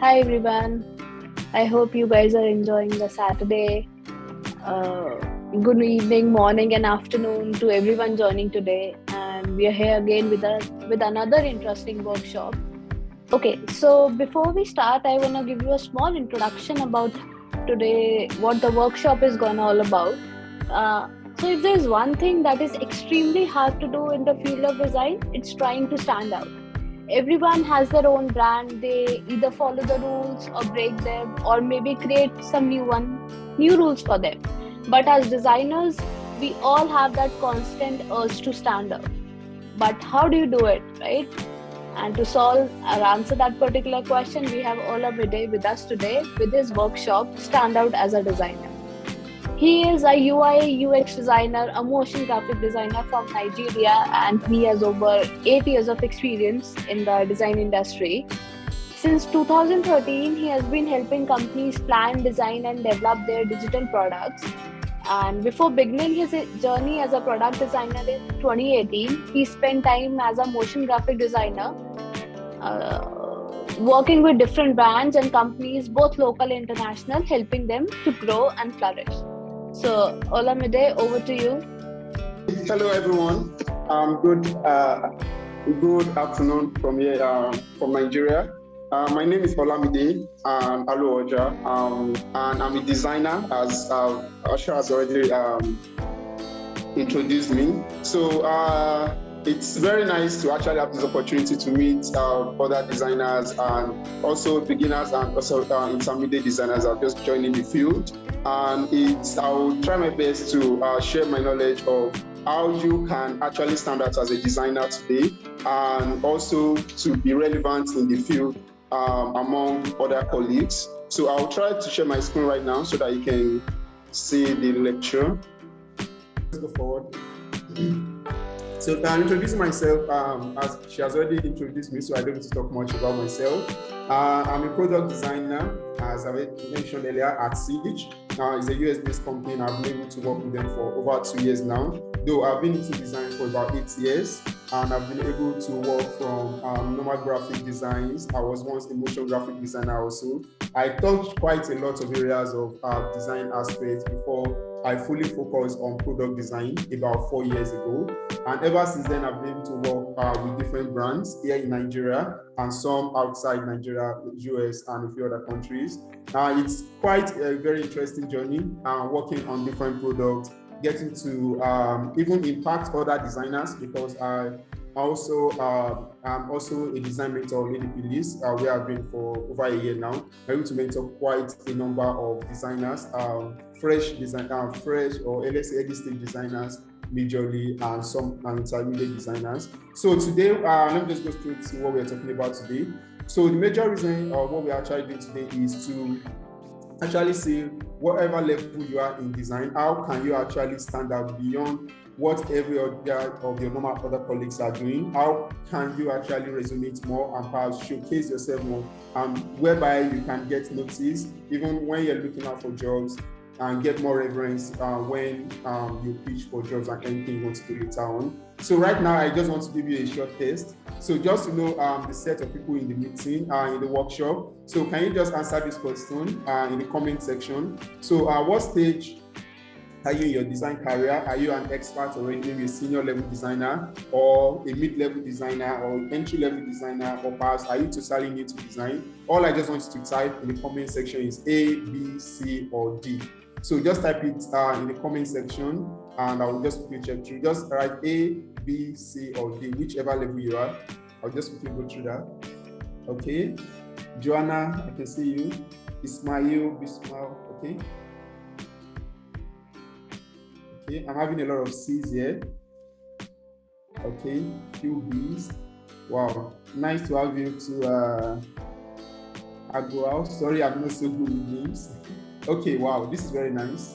Hi everyone. I hope you guys are enjoying the Saturday. Uh, Good evening, morning, and afternoon to everyone joining today. And we are here again with another interesting workshop. Okay, so before we start, I wanna give you a small introduction about today, what the workshop is gonna all about. Uh, so if there's one thing that is extremely hard to do in the field of design, it's trying to stand out. Everyone has their own brand. They either follow the rules or break them, or maybe create some new rules for them. But as designers, we all have that constant urge to stand out. But how do you do it, right? And to solve or answer that particular question, we have Olamide with us today with his workshop Stand Out as a Designer. He is a UI UX designer, a motion graphic designer from Nigeria, and he has over 8 years of experience in the design industry. Since 2013, he has been helping companies plan, design, and develop their digital products. And before beginning his journey as a product designer in 2018, he spent time as a motion graphic designer, working with different brands and companies, both local and international, helping them to grow and flourish. So, Olamide, over to you. Hello, everyone. Good afternoon from here, from Nigeria. My name is Olamide Alowooja, and I'm a designer, as Asha has already introduced me. So it's very nice to actually have this opportunity to meet other designers and also beginners and also intermediate designers that are just joining the field. And I'll try my best to share my knowledge of how you can actually stand out as a designer today, and also to be relevant in the field among other colleagues. So I'll try to share my screen right now so that you can see the lecture. Let's go forward. So I'm introducing myself, as she has already introduced me, so I don't need to talk much about myself. I'm a product designer, as I mentioned earlier, at Siege. It's a US-based company, and I've been able to work with them for over 2 years now. Though I've been into design for about 8 years, and I've been able to work from normal graphic designs. I was once a motion graphic designer also. I touched quite a lot of areas of design aspects before I fully focused on product design about 4 years ago. And ever since then, I've been able to work with different brands here in Nigeria and some outside Nigeria, US, and a few other countries. It's quite a very interesting journey, working on different products, getting to even impact other designers, because I'm also a design mentor of Lady Police, where I've been for over a year now. I'm able to mentor quite a number of designers, fresh or let's say early stage designers, majorly, and some intermediate designers. So today, let me just go straight to what we're talking about today. So the major reason of what we're actually doing today is to actually see whatever level you are in design, how can you actually stand out beyond what every other of your normal other colleagues are doing? How can you actually resonate more and perhaps showcase yourself more, whereby you can get noticed even when you're looking out for jobs, and get more reverence when you pitch for jobs and anything you want to do later on. So right now, I just want to give you a short test. So just to know the set of people in the meeting, in the workshop. So can you just answer this question in the comment section? So what stage are you in your design career? Are you an expert already, maybe a senior level designer, or a mid-level designer, or entry-level designer, or perhaps are you totally new to design? All I just want you to type in the comment section is A, B, C, or D. So just type it in the comment section, and I will just quickly check through. Just write A, B, C, or D, whichever level you are. I'll just quickly go through that. Okay. Joanna, I can see you. Ismail, Bismail, okay. Okay, I'm having a lot of C's here. Okay, few B's. Wow, nice to have you to go out. Sorry, I'm not so good with names. Okay, wow, this is very nice.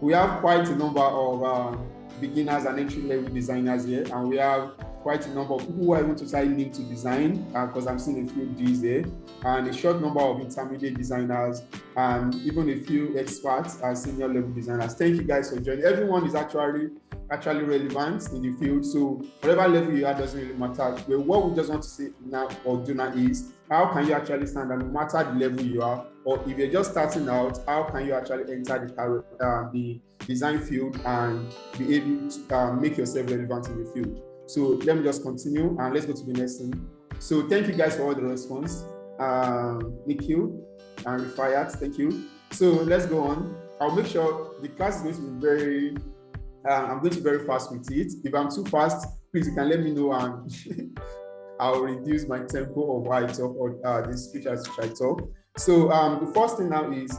We have quite a number of beginners and entry-level designers here, and we have quite a number of people who are even totally new to design, because I'm seeing a few D's there, and a short number of intermediate designers, and even a few experts and senior level designers. Thank you guys for joining. Everyone is actually relevant in the field, so whatever level you are doesn't really matter. But what we just want to say now or do now is how can you actually stand out no matter the level you are, or if you're just starting out, how can you actually enter the design field and be able to make yourself relevant in the field. So let me just continue and let's go to the next thing. So thank you guys for all the response. Nikhil and Rifayat, thank you. So let's go on. I'll make sure the class is going to be very, I'm going to be very fast with it. If I'm too fast, please, you can let me know and I'll reduce my tempo of how I talk or the speech as I talk. So the first thing now is,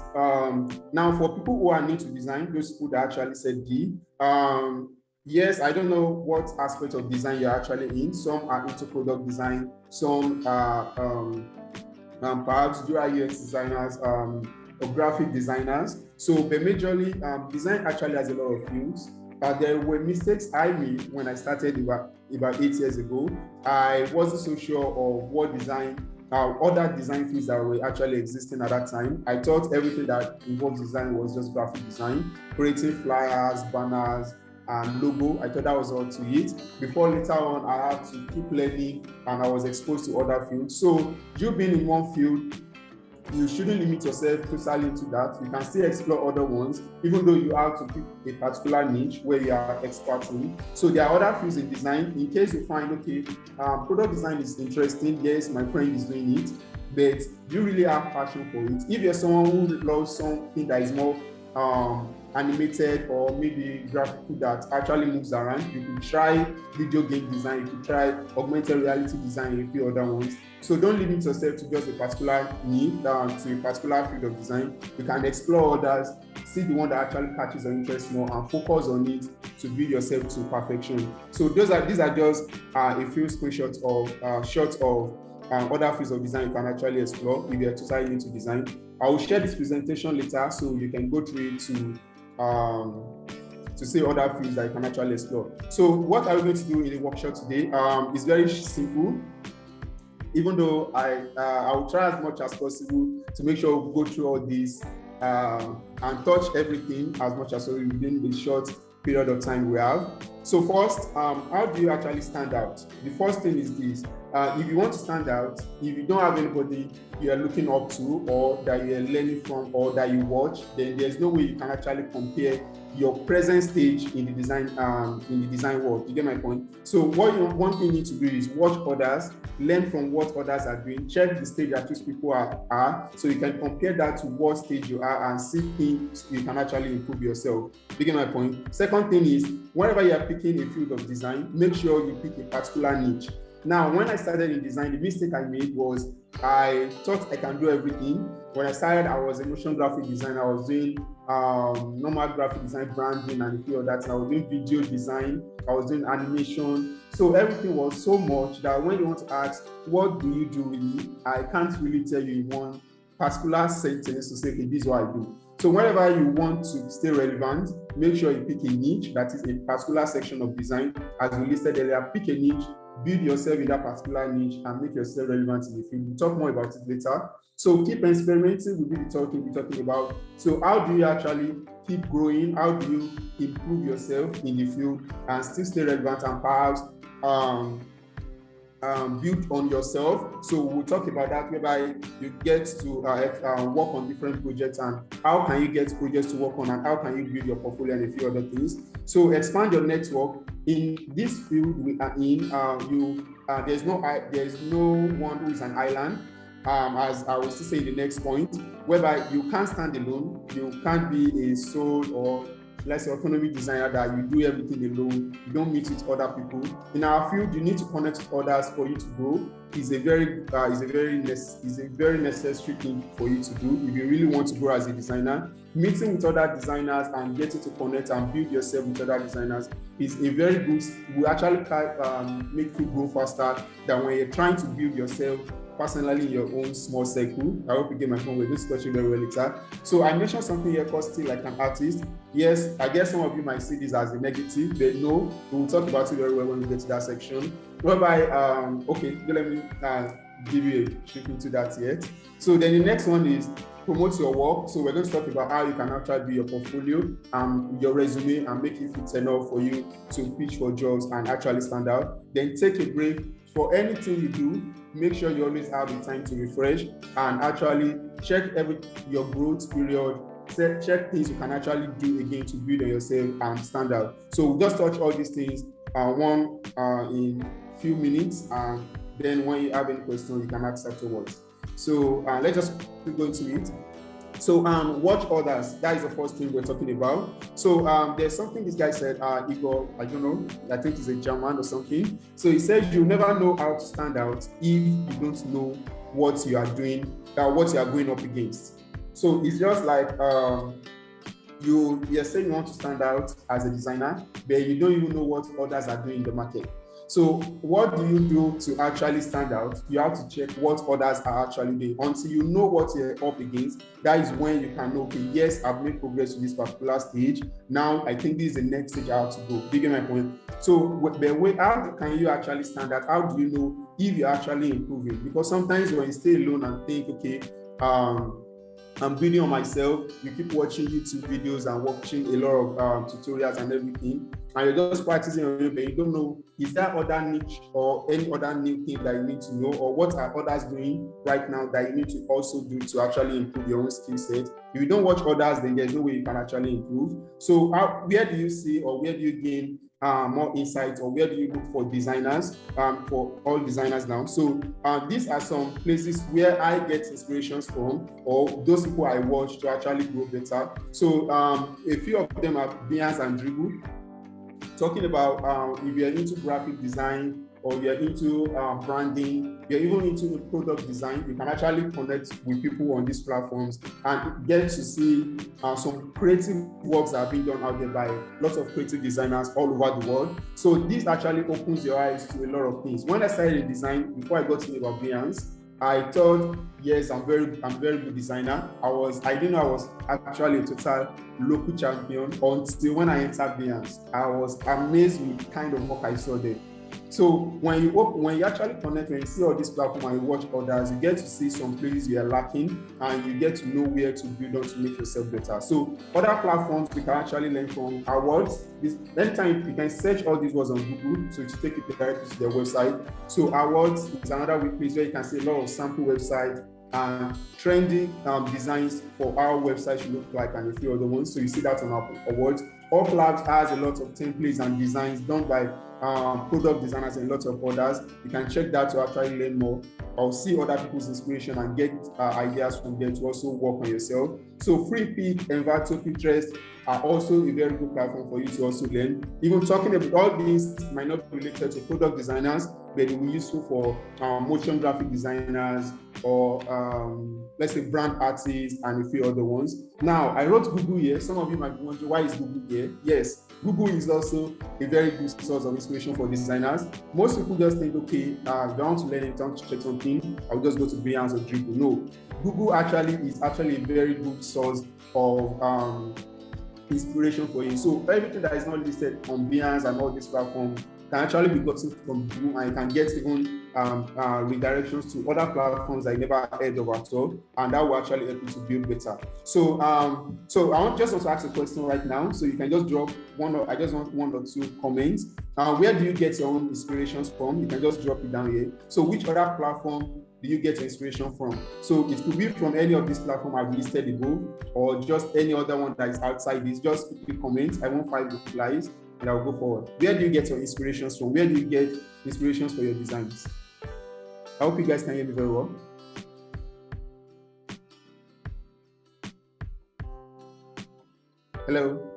now for people who are new to design, those people that actually said D, yes, I don't know what aspect of design you're actually in. Some are into product design, some are perhaps UI UX designers, or graphic designers. So, but majorly, design actually has a lot of fields. There were mistakes I made when I started about 8 years ago. I wasn't so sure of what design, other design fields that were actually existing at that time. I thought everything that involves design was just graphic design, creating flyers, banners, and logo. I thought that was all to it. Before later on, I had to keep learning and I was exposed to other fields. So you being in one field, you shouldn't limit yourself totally into that. You can still explore other ones, even though you have to pick a particular niche where you are expert in. So there are other fields in design. In case you find, okay, product design is interesting, yes, my friend is doing it, but you really have passion for it. If you're someone who loves something that is more animated or maybe graphical that actually moves around, you could try video game design, you could try augmented reality design, and a few other ones. So don't limit yourself to just a particular need, to a particular field of design. You can explore others, see the one that actually catches your interest more and focus on it to build yourself to perfection. So these are just a few screenshots of shots of other fields of design you can actually explore if you're totally into design. I will share this presentation later so you can go through it to see other fields that you can actually explore. So what are we going to do in the workshop today? It's very simple. Even though I will try as much as possible to make sure we go through all this and touch everything as much as possible within the short period of time we have. So first, how do you actually stand out? The first thing is this. If you want to stand out, if you don't have anybody you are looking up to or that you are learning from or that you watch, then there's no way you can actually compare your present stage in the design world. You get my point? So one thing you need to do is watch others, learn from what others are doing, check the stage that these people are, so you can compare that to what stage you are and see things you can actually improve yourself. You get my point? Second thing is, whenever you are picking a field of design, make sure you pick a particular niche. Now, when I started in design, the mistake I made was I thought I can do everything. When I started, I was a motion graphic designer. I was doing normal graphic design, branding, and a few of that. I was doing video design. I was doing animation. So everything was so much that when you want to ask, what do you do really? I can't really tell you in one particular sentence to say, okay, this is what I do. So whenever you want to stay relevant, make sure you pick a niche that is a particular section of design. As we listed earlier, pick a niche, build yourself in that particular niche and make yourself relevant in the field. We'll talk more about it later. So keep experimenting, we'll be talking about. So how do you actually keep growing? How do you improve yourself in the field and still stay relevant and perhaps build on yourself? So we'll talk about that, whereby you get to work on different projects and how can you get projects to work on and how can you build your portfolio and a few other things. So expand your network. In this field we are in, there's no one who is an island. As I will still say in the next point, whereby you can't stand alone. You can't be a sole or let's say autonomy designer that you do everything alone. You don't meet with other people. In our field, you need to connect with others for you to grow. It's a very necessary thing for you to do if you really want to grow as a designer. Meeting with other designers and getting to connect and build yourself with other designers is a very good. Will actually make you grow faster than when you're trying to build yourself personally in your own small circle. I hope you get my point. We're going to touch it very well later. So I mentioned something here called still like an artist. Yes, I guess some of you might see this as a negative, but no, we will talk about it very well when we get to that section. Whereby, okay, let me give you a trip into that yet. So then the next one is, promote your work. So we're going to talk about how you can actually do your portfolio, your resume, and make it fit enough for you to pitch for jobs and actually stand out. Then take a break. For anything you do, make sure you always have the time to refresh and actually check your growth period. Check things you can actually do again to build on yourself and stand out. So we'll just touch all these things one in few minutes, and then when you have any questions, you can ask afterwards. So let's just go into it. So watch others. That is the first thing we're talking about. So there's something this guy said, Igor, I don't know, I think he's a German or something. So he says you never know how to stand out if you don't know what you are doing, what you are going up against. So it's just like you're saying you want to stand out as a designer, but you don't even know what others are doing in the market. So what do you do to actually stand out? You have to check what others are actually doing. Until you know what you're up against, that is when you can know, okay, yes, I've made progress to this particular stage. Now I think this is the next stage I have to go. Do you get my point? So how can you actually stand out? How do you know if you're actually improving? Because sometimes when you stay alone and think, okay, I'm building on myself, you keep watching YouTube videos and watching a lot of tutorials and everything, and you're just practicing on it, but you don't know, is there other niche or any other new thing that you need to know, or what are others doing right now that you need to also do to actually improve your own skill set? If you don't watch others, then there's no way you can actually improve. So where do you see, or where do you gain more insights, or where do you look for designers, for all designers now? So these are some places where I get inspirations from, or those people I watch to actually grow better. So a few of them are Behance and Dribble. Talking about if you're into graphic design, or you're into branding, you're even into product design, you can actually connect with people on these platforms and get to see some creative works that are being done out there by lots of creative designers all over the world. So this actually opens your eyes to a lot of things. When I started in design, before I got to know about Behance, I thought, yes, I'm very good designer. I didn't know I was actually a total local champion until when I entered Behance. I was amazed with the kind of work I saw there. So when you actually connect, when you see all these platforms and you watch others, you get to see some places you are lacking, and you get to know where to build on to make yourself better. So other platforms we can actually learn from awards. Anytime you can search all these words on Google, so to take it directly to their website. So awards is another place where you can see a lot of sample websites and trending designs for our website should look like, and a few other ones. So you see that on our awards. All Labs has a lot of templates and designs done by product designers and lots of others. You can check that to actually learn more, or see other people's inspiration and get ideas from them to also work on yourself. So FreePick, Envato, Pinterest are also a very good platform for you to also learn. Even talking about all these might not be related to product designers, but it will be useful for motion graphic designers, or let's say brand artists, and a few other ones. Now, I wrote Google here. Some of you might be wondering, why is Google here? Yes, Google is also a very good source of inspiration for designers. Most people just think, okay, if I want to learn it, I want to check something, I'll just go to Behance or Dribble. No, Google is actually a very good source of inspiration for you. So everything that is not listed on Behance and all these platforms can actually be gotten from Google, and you can get even redirections to other platforms that you never heard of at all, and that will actually help you to build better. So I just want to ask a question right now, so you can just drop one or two comments. Where do you get your own inspirations from? You can just drop it down here. So which other platform do you get your inspiration from? So it could be from any of these platforms I've listed above, or just any other one that is outside this. Just quickly comment. I want 5 replies, and I'll go forward. Where do you get your inspirations from? Where do you get inspirations for your designs? I hope you guys can hear me very well. Hello.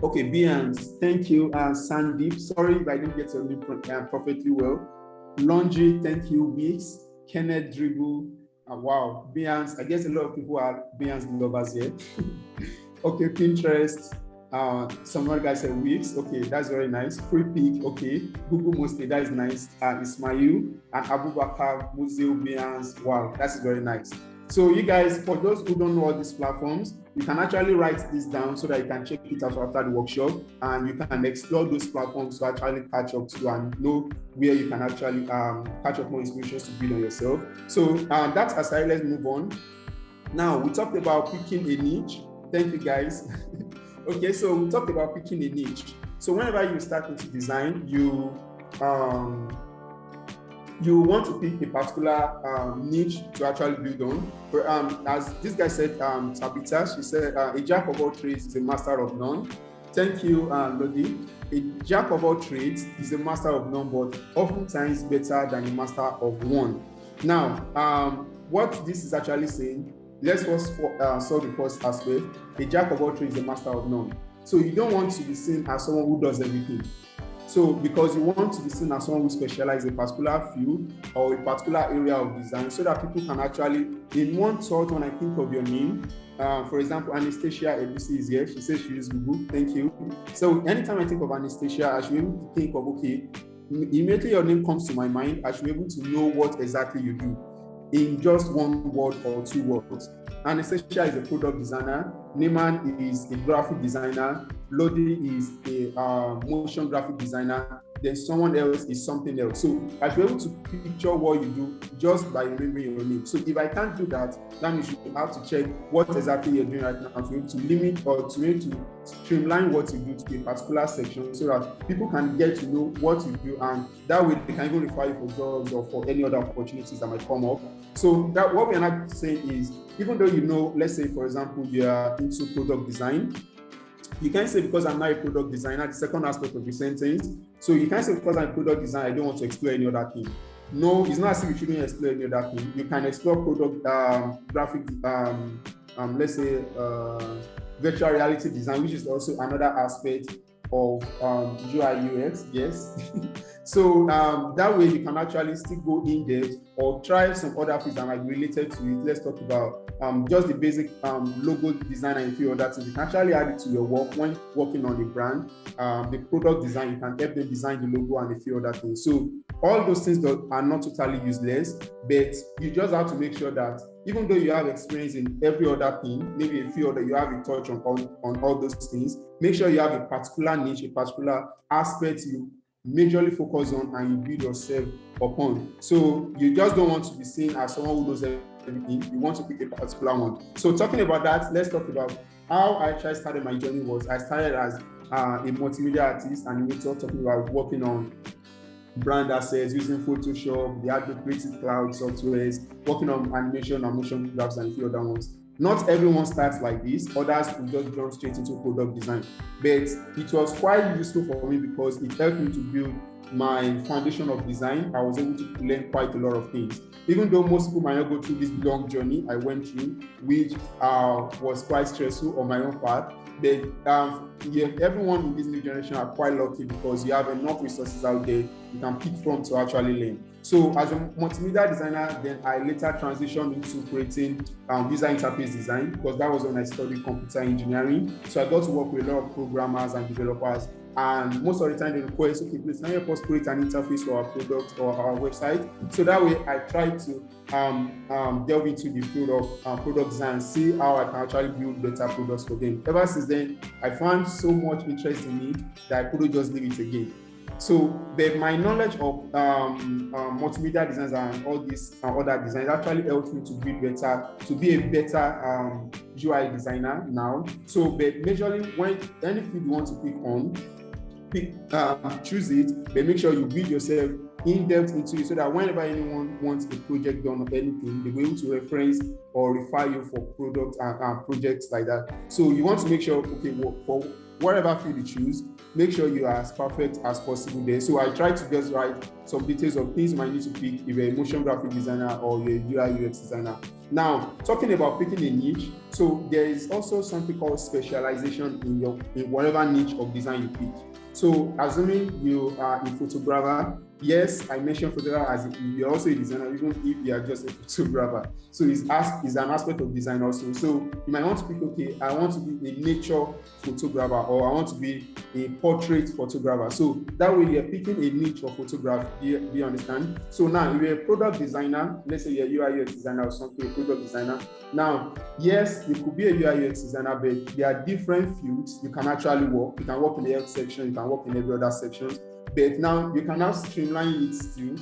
Okay, Behance. Thank you, Sandeep. Sorry if I didn't get your name perfectly well. Laundry. Thank you, Bix. Kenneth Dribble. Wow, Behance. I guess a lot of people are Behance lovers here. Okay, Pinterest. Some other guys said Wix. Okay, that's very nice. FreePick. Okay, Google mostly. That is nice. Ismail and Abubakar, Museo, Behance. Wow, that's very nice. So you guys, for those who don't know all these platforms, you can actually write this down so that you can check it out after the workshop, and you can explore those platforms to actually catch up to and know where you can actually catch up more inspirations to build on yourself. So that's aside. Let's move on. Now, we talked about picking a niche. Thank you, guys. Okay, so we talked about picking a niche. So whenever you start into design, you want to pick a particular niche to actually build on. As this guy said, Tabitha, she said, a jack of all trades is a master of none. Thank you, Lodi. A jack of all trades is a master of none, but oftentimes better than a master of one. Now, what this is actually saying, let's first solve the first aspect. A jack of all trades is a master of none. So you don't want to be seen as someone who does everything. So because you want to be seen as someone who specializes in a particular field or a particular area of design, so that people can actually, in one thought, when I think of your name, for example, Anastasia ABC is here. She says she uses Google. Thank you. So anytime I think of Anastasia, I should be able to think of, okay, immediately your name comes to my mind, I should be able to know what exactly you do in just one word or two words. Anastasia is a product designer. Neyman is a graphic designer. Lodi is a motion graphic designer. Then someone else is something else. So I should be able to picture what you do just by remembering your name. So if I can't do that, then you should have to check what exactly you're doing right now to be able to limit or to be able to streamline what you do to a particular section so that people can get to know what you do, and that way they can even refer you for jobs or for any other opportunities that might come up. So that what we're not saying is, even though you know, let's say for example, you are into product design, you can't say because I'm not a product designer, the second aspect of the sentence. So you can't say because I'm a product designer, I don't want to explore any other thing. No, it's not as if you shouldn't explore any other thing. You can explore product graphic, let's say virtual reality design, which is also another aspect of UI UX, yes. So that way you can actually still go in depth or try some other things that might be related to it. Let's talk about just the basic logo design and a few other things. You can actually add it to your work when working on the brand. The product design, you can help them design the logo and a few other things. So all those things are not totally useless, but you just have to make sure that even though you have experience in every other thing, maybe a few other, you have a touch on all those things, make sure you have a particular niche, a particular aspect you majorly focus on and you build yourself upon. So you just don't want to be seen as someone who knows everything. You want to pick a particular one. So talking about that, let's talk about how I actually started my journey. I started as a multimedia artist, animator, talking about working on brand assets, using Photoshop, the Adobe Creative Cloud softwares, working on animation and motion graphics and a few other ones. Not everyone starts like this. Others will just jump straight into product design. But it was quite useful for me because it helped me to build my foundation of design. I was able to learn quite a lot of things. Even though most people might not go through this long journey I went through, which was quite stressful on my own part, but everyone in this new generation are quite lucky because you have enough resources out there you can pick from to actually learn. So as a multimedia designer, then I later transitioned into creating user interface design because that was when I studied computer engineering. So I got to work with a lot of programmers and developers. And most of the time they request, okay, please can you help us create an interface for our product or our website? So that way I try to delve into the field of product design and see how I can actually build better products for them. Ever since then, I found so much interest in it that I couldn't just leave it again. So my knowledge of multimedia designs and all these other designs actually helped me to build better, to be a better UI designer now. So but majorly when any field you want to choose it, but make sure you build yourself in depth into it so that whenever anyone wants a project done or anything, they'll be able to reference or refer you for products and projects like that. So you want to make sure, okay, for whatever field you choose, make sure you are as perfect as possible there. So I try to just write some details of things you might need to pick if you're a motion graphic designer or you're a UI UX designer. Now, talking about picking a niche, so there is also something called specialization in whatever niche of design you pick. So assuming you are a photographer, yes, I mentioned photographer as you're also a designer, even if you are just a photographer. So it's an aspect of design also. So you might want to pick, okay, I want to be a nature photographer or I want to be a portrait photographer. So that way you're picking a niche for photography. Do you understand? So now if you're a product designer, let's say you're a UI UX designer or something, a product designer. Now, yes, you could be a UI UX designer, but there are different fields you can actually work. You can work in the health section, you can work in every other section. But now you can now streamline it to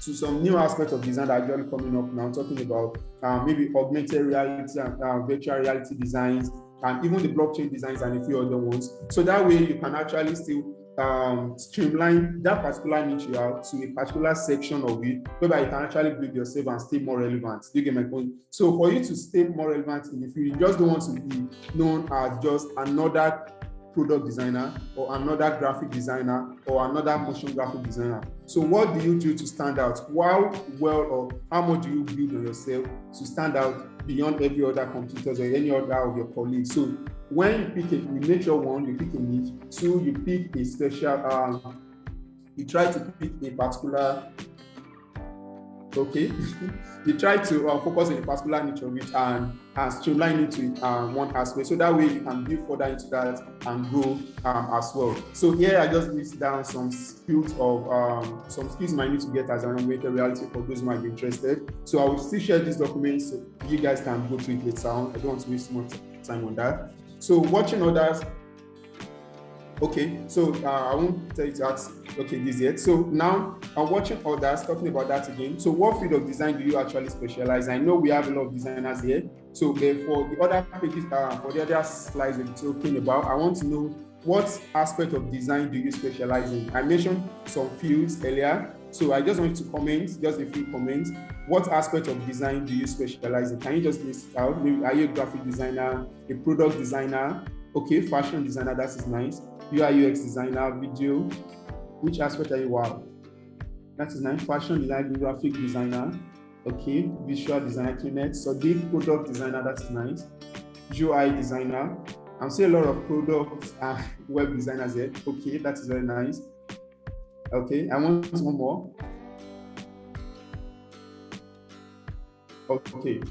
to some new aspects of design that are actually coming up now, talking about maybe augmented reality and virtual reality designs, and even the blockchain designs and a few other ones. So that way you can actually still streamline that particular niche you have to a particular section of it, whereby you can actually build yourself and stay more relevant. Do you get my point? So for you to stay more relevant in the field, you just don't want to be known as just another product designer or another graphic designer or another motion graphic designer. So what do you do to stand out? How well or how much do you build on yourself to stand out beyond every other competitors or any other of your colleagues? So when you pick you make sure one, you pick a niche, two, you pick a special, you try to pick a particular, okay, you try to focus on a particular niche of it and streamline it to one aspect. So that way you can build further into that and grow as well. So here I just list down some skills of some skills you might need to get as an augmented reality for those who might be interested. So I will still share these documents so you guys can go through it later on. I don't want to waste much time on that. So watching others. Okay, so I won't tell you to ask, okay, this yet. So now I'm watching others, talking about that again. So what field of design do you actually specialize? I know we have a lot of designers here. So for the other pages, for the other slides we're talking about, I want to know what aspect of design do you specialize in? I mentioned some fields earlier. So I just want you to comment, just a few comments. What aspect of design do you specialize in? Can you just list it out? Maybe are you a graphic designer, a product designer? Okay, fashion designer, that is nice. UI UX designer, video. Which aspect are you? Wow, that is nice. Fashion design, graphic designer. Okay, visual designer, Kinet. So big product designer, that's nice. UI designer. I'm seeing a lot of product web designers here. Okay, that is very nice. Okay, I want one more. Okay,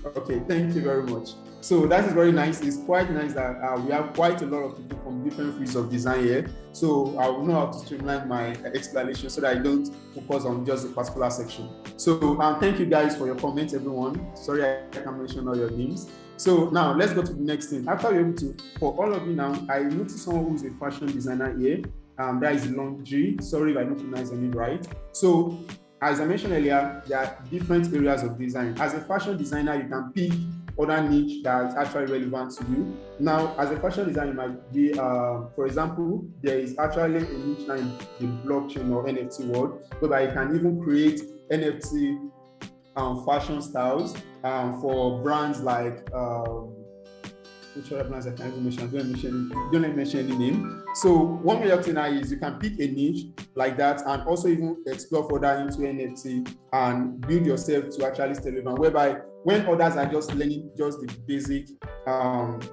thank you very much. So that is very nice. It's quite nice that we have quite a lot of people from different fields of design here. So I will know how to streamline my explanation so that I don't focus on just a particular section. So thank you guys for your comments, everyone. Sorry I can't mention all your names. So now let's go to the next thing. After we're able to, for all of you now, I noticed someone who's a fashion designer here. That is Laundry. Sorry if I don't pronounce the name right. So as I mentioned earlier, there are different areas of design. As a fashion designer, you can pick other niche that is actually relevant to you. Now, as a fashion designer, you might be, for example, there is actually a niche now in the blockchain or NFT world, whereby you can even create NFT fashion styles for brands like which other brands I can't even mention. Don't mention any name. So one way of thing is you can pick a niche like that and also even explore further into NFT and build yourself to actually stay relevant. Whereby when others are just learning just the basic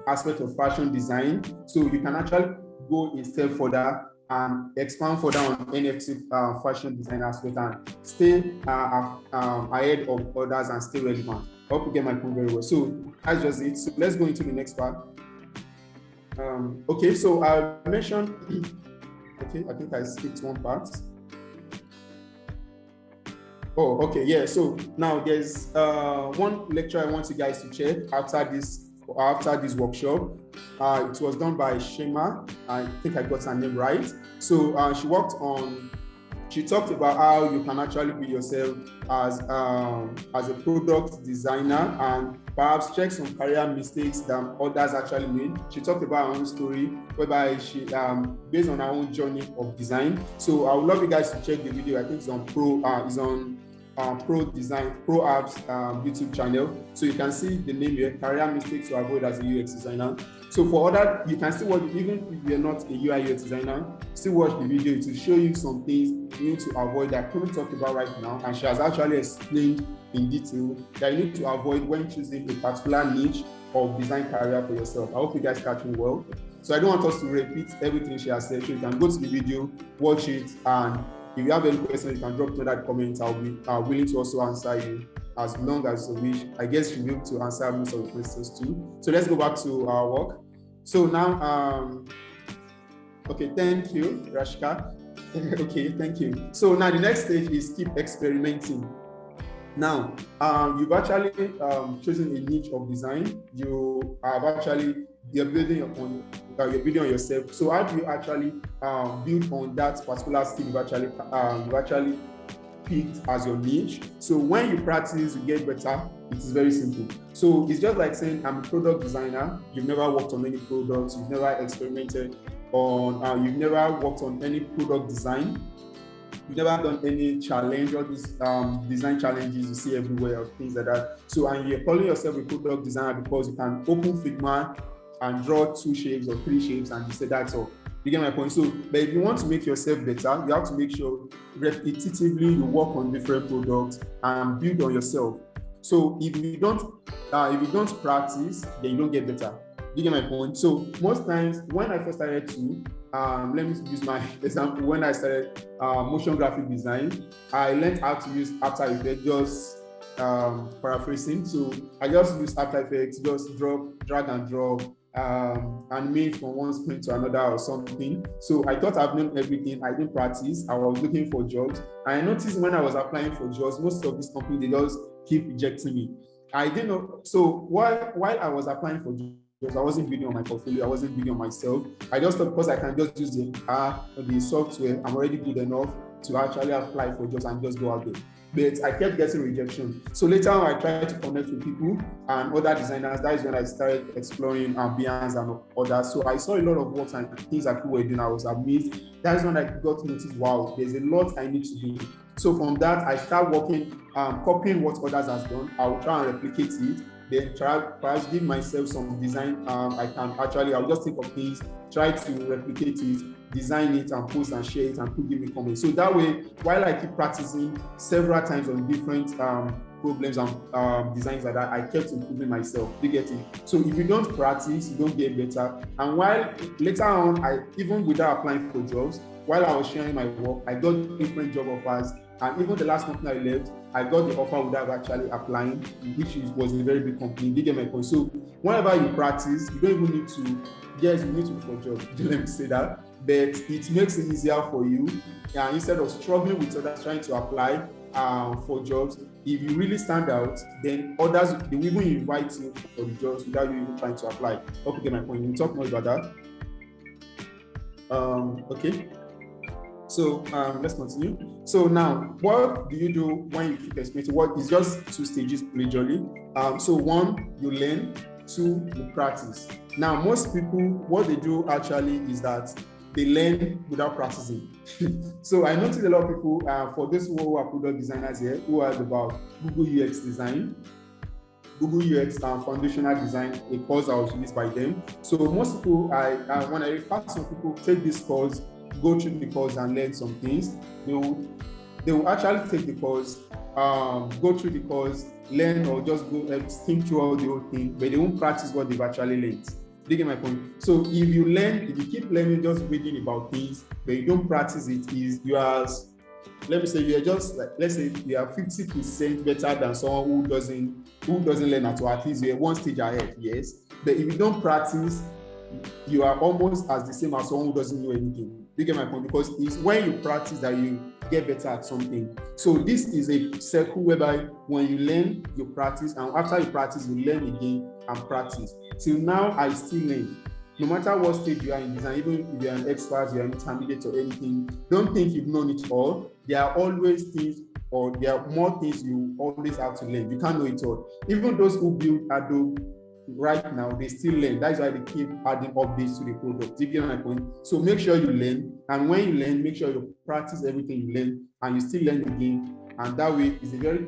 aspect of fashion design, so you can actually go a step further and expand further on NFT fashion design aspect and stay ahead of others and stay relevant. I hope you get my point very well. So that's just it. So let's go into the next part. Okay, so I mentioned, okay, I think I skipped one part. Oh, okay, yeah. So now there's one lecture I want you guys to check after this workshop. It was done by Shema. I think I got her name right. So she talked about how you can actually be yourself as a product designer and perhaps check some career mistakes that others actually made. She talked about her own story, whereby she based on her own journey of design. So I would love you guys to check the video. I think it's on ProApp's YouTube channel. So you can see the name here, career mistakes to avoid as a UX designer. So for other, you can still watch, even if you're not a UI UX designer, still watch the video to show you some things you need to avoid that I couldn't talk about right now. And she has actually explained in detail that you need to avoid when choosing a particular niche of design career for yourself. I hope you guys catch me well. So I don't want us to repeat everything she has said. So you can go to the video, watch it, and if you have any questions, you can drop to that comment. I'll be willing to also answer you as long as you wish. I guess you'll be able to answer most of the questions too. So let's go back to our work. So now, okay, thank you, Rashka. Okay, thank you. So now the next stage is keep experimenting. Now, you've actually chosen a niche of design. You're building on yourself. So how do you actually build on that particular skill you've actually picked as your niche. So when you practice, you get better. It is very simple. So it's just like saying, I'm a product designer. You've never worked on any products. You've never experimented on, you've never worked on any product design. You've never done any challenge, all these design challenges you see everywhere, or things like that. So, and you're calling yourself a product designer because you can open Figma and draw 2 shapes or 3 shapes and you say that's all. You get my point? So, but if you want to make yourself better, you have to make sure repetitively you work on different products and build on yourself. So if you don't practice, then you don't get better. You get my point? So most times when I first started to, let me use my example. When I started motion graphic design, I learned how to use After Effects, just paraphrasing. So I just use After Effects, just drag and drop, animate from one screen to another or something. So I thought I've known everything. I didn't practice. I was looking for jobs. I noticed when I was applying for jobs, most of these companies, they just keep rejecting me. I didn't know. So while I was applying for jobs, I wasn't building on my portfolio. I wasn't building on myself. I just thought because I can just use the software, I'm already good enough to actually apply for jobs and just go out there. But I kept getting rejection. So later on, I tried to connect with people and other designers. That is when I started exploring Behance and others. So I saw a lot of work and things that people were doing. I was amazed. That is when I got to notice, wow, there's a lot I need to do. So from that, I started working, copying what others has done. I will try and replicate it. Then perhaps give myself some design. I'll just think of things, try to replicate it, design it and post and share it and give me comments. So that way, while I keep practicing several times on different problems and designs like that, I kept improving myself. You get it? So if you don't practice, you don't get better. And while later on, even without applying for jobs, while I was sharing my work, I got different job offers. And even the last company I left, I got the offer without actually applying, which was a very big company. You get my point? So whenever you practice, you don't even need to, yes, you need to look for a job. Let me say that. But it makes it easier for you. Instead of struggling with others trying to apply for jobs, if you really stand out, then others, they will even invite you for the jobs without you even trying to apply. Okay, get my point. We'll talk more about that. Okay. So let's continue. So now, what do you do when you keep experimenting? What is just 2 stages majorly. So 1, you learn. 2, you practice. Now, most people, what they do actually is that they learn without practicing. So I noticed a lot of people, for those who are product designers here, who are about Google UX design, Google UX foundational design, a course that was released by them. So most people, when I refer to some people, take this course, go through the course and learn some things. They will actually take the course, go through the course, learn or just go skim through all the whole thing, but they won't practice what they've actually learned. Do you get my point? So if you keep learning, just reading about things, but you don't practice it, you are, let me say, you are just like, let's say you are 50% better than someone who doesn't learn at all. At least you're 1 stage ahead, yes. But if you don't practice, you are almost as the same as someone who doesn't know anything. You get my point? Because it's when you practice that you get better at something. So this is a circle whereby when you learn, you practice, and after you practice, you learn again and practice. Till now, I still learn. No matter what stage you are in design, even if you're an expert, you're an intermediate or anything, don't think you've known it all. There are always things, or there are more things you always have to learn. You can't know it all. Even those who build Adobe right now, they still learn. That's why they keep adding updates to the product. Do you get my point? So make sure you learn, and when you learn, make sure you practice everything you learn, and you still learn again. And that way, it's a very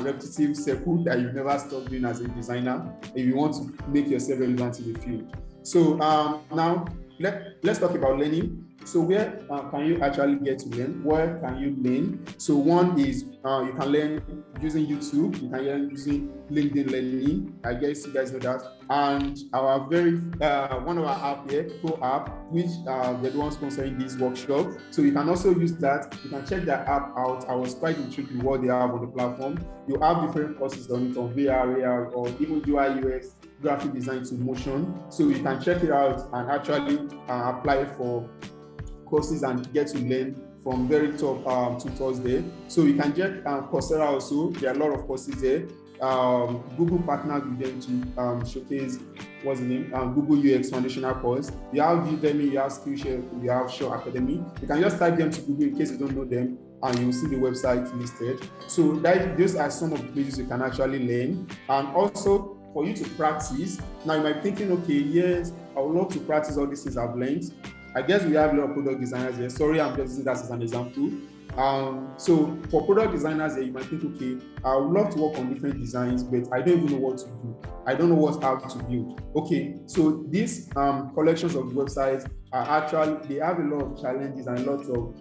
repetitive circle that you never stop doing as a designer if you want to make yourself relevant in the field. So now let's talk about learning. So where can you actually get to learn? Where can you learn? So one is you can learn using YouTube. You can learn using LinkedIn Learning. I guess you guys know that. And our very one of our app here, ProApp, which they're the ones sponsoring this workshop. So you can also use that. You can check that app out. I was quite intrigued with what they have on the platform. You have different courses on it, on VR, AR, or even UI, UX, graphic design to motion. So you can check it out and actually apply for courses and get to learn from very top tutors there. So you can check Coursera also. There are a lot of courses there. Google partnered with them to showcase what's the name? Google UX foundational course. You have Udemy, you have Skillshare, you have Show Academy. You can just type them to Google in case you don't know them, and you'll see the website listed. So those are some of the places you can actually learn. And also for you to practice. Now you might be thinking, okay, yes, I would love to practice all these things I've learned. I guess we have a lot of product designers here. Sorry, I'm just using that as an example. So for product designers here, you might think, okay, I would love to work on different designs, but I don't even know what to do. I don't know how to build. Okay, so these collections of websites are actually, they have a lot of challenges and lots of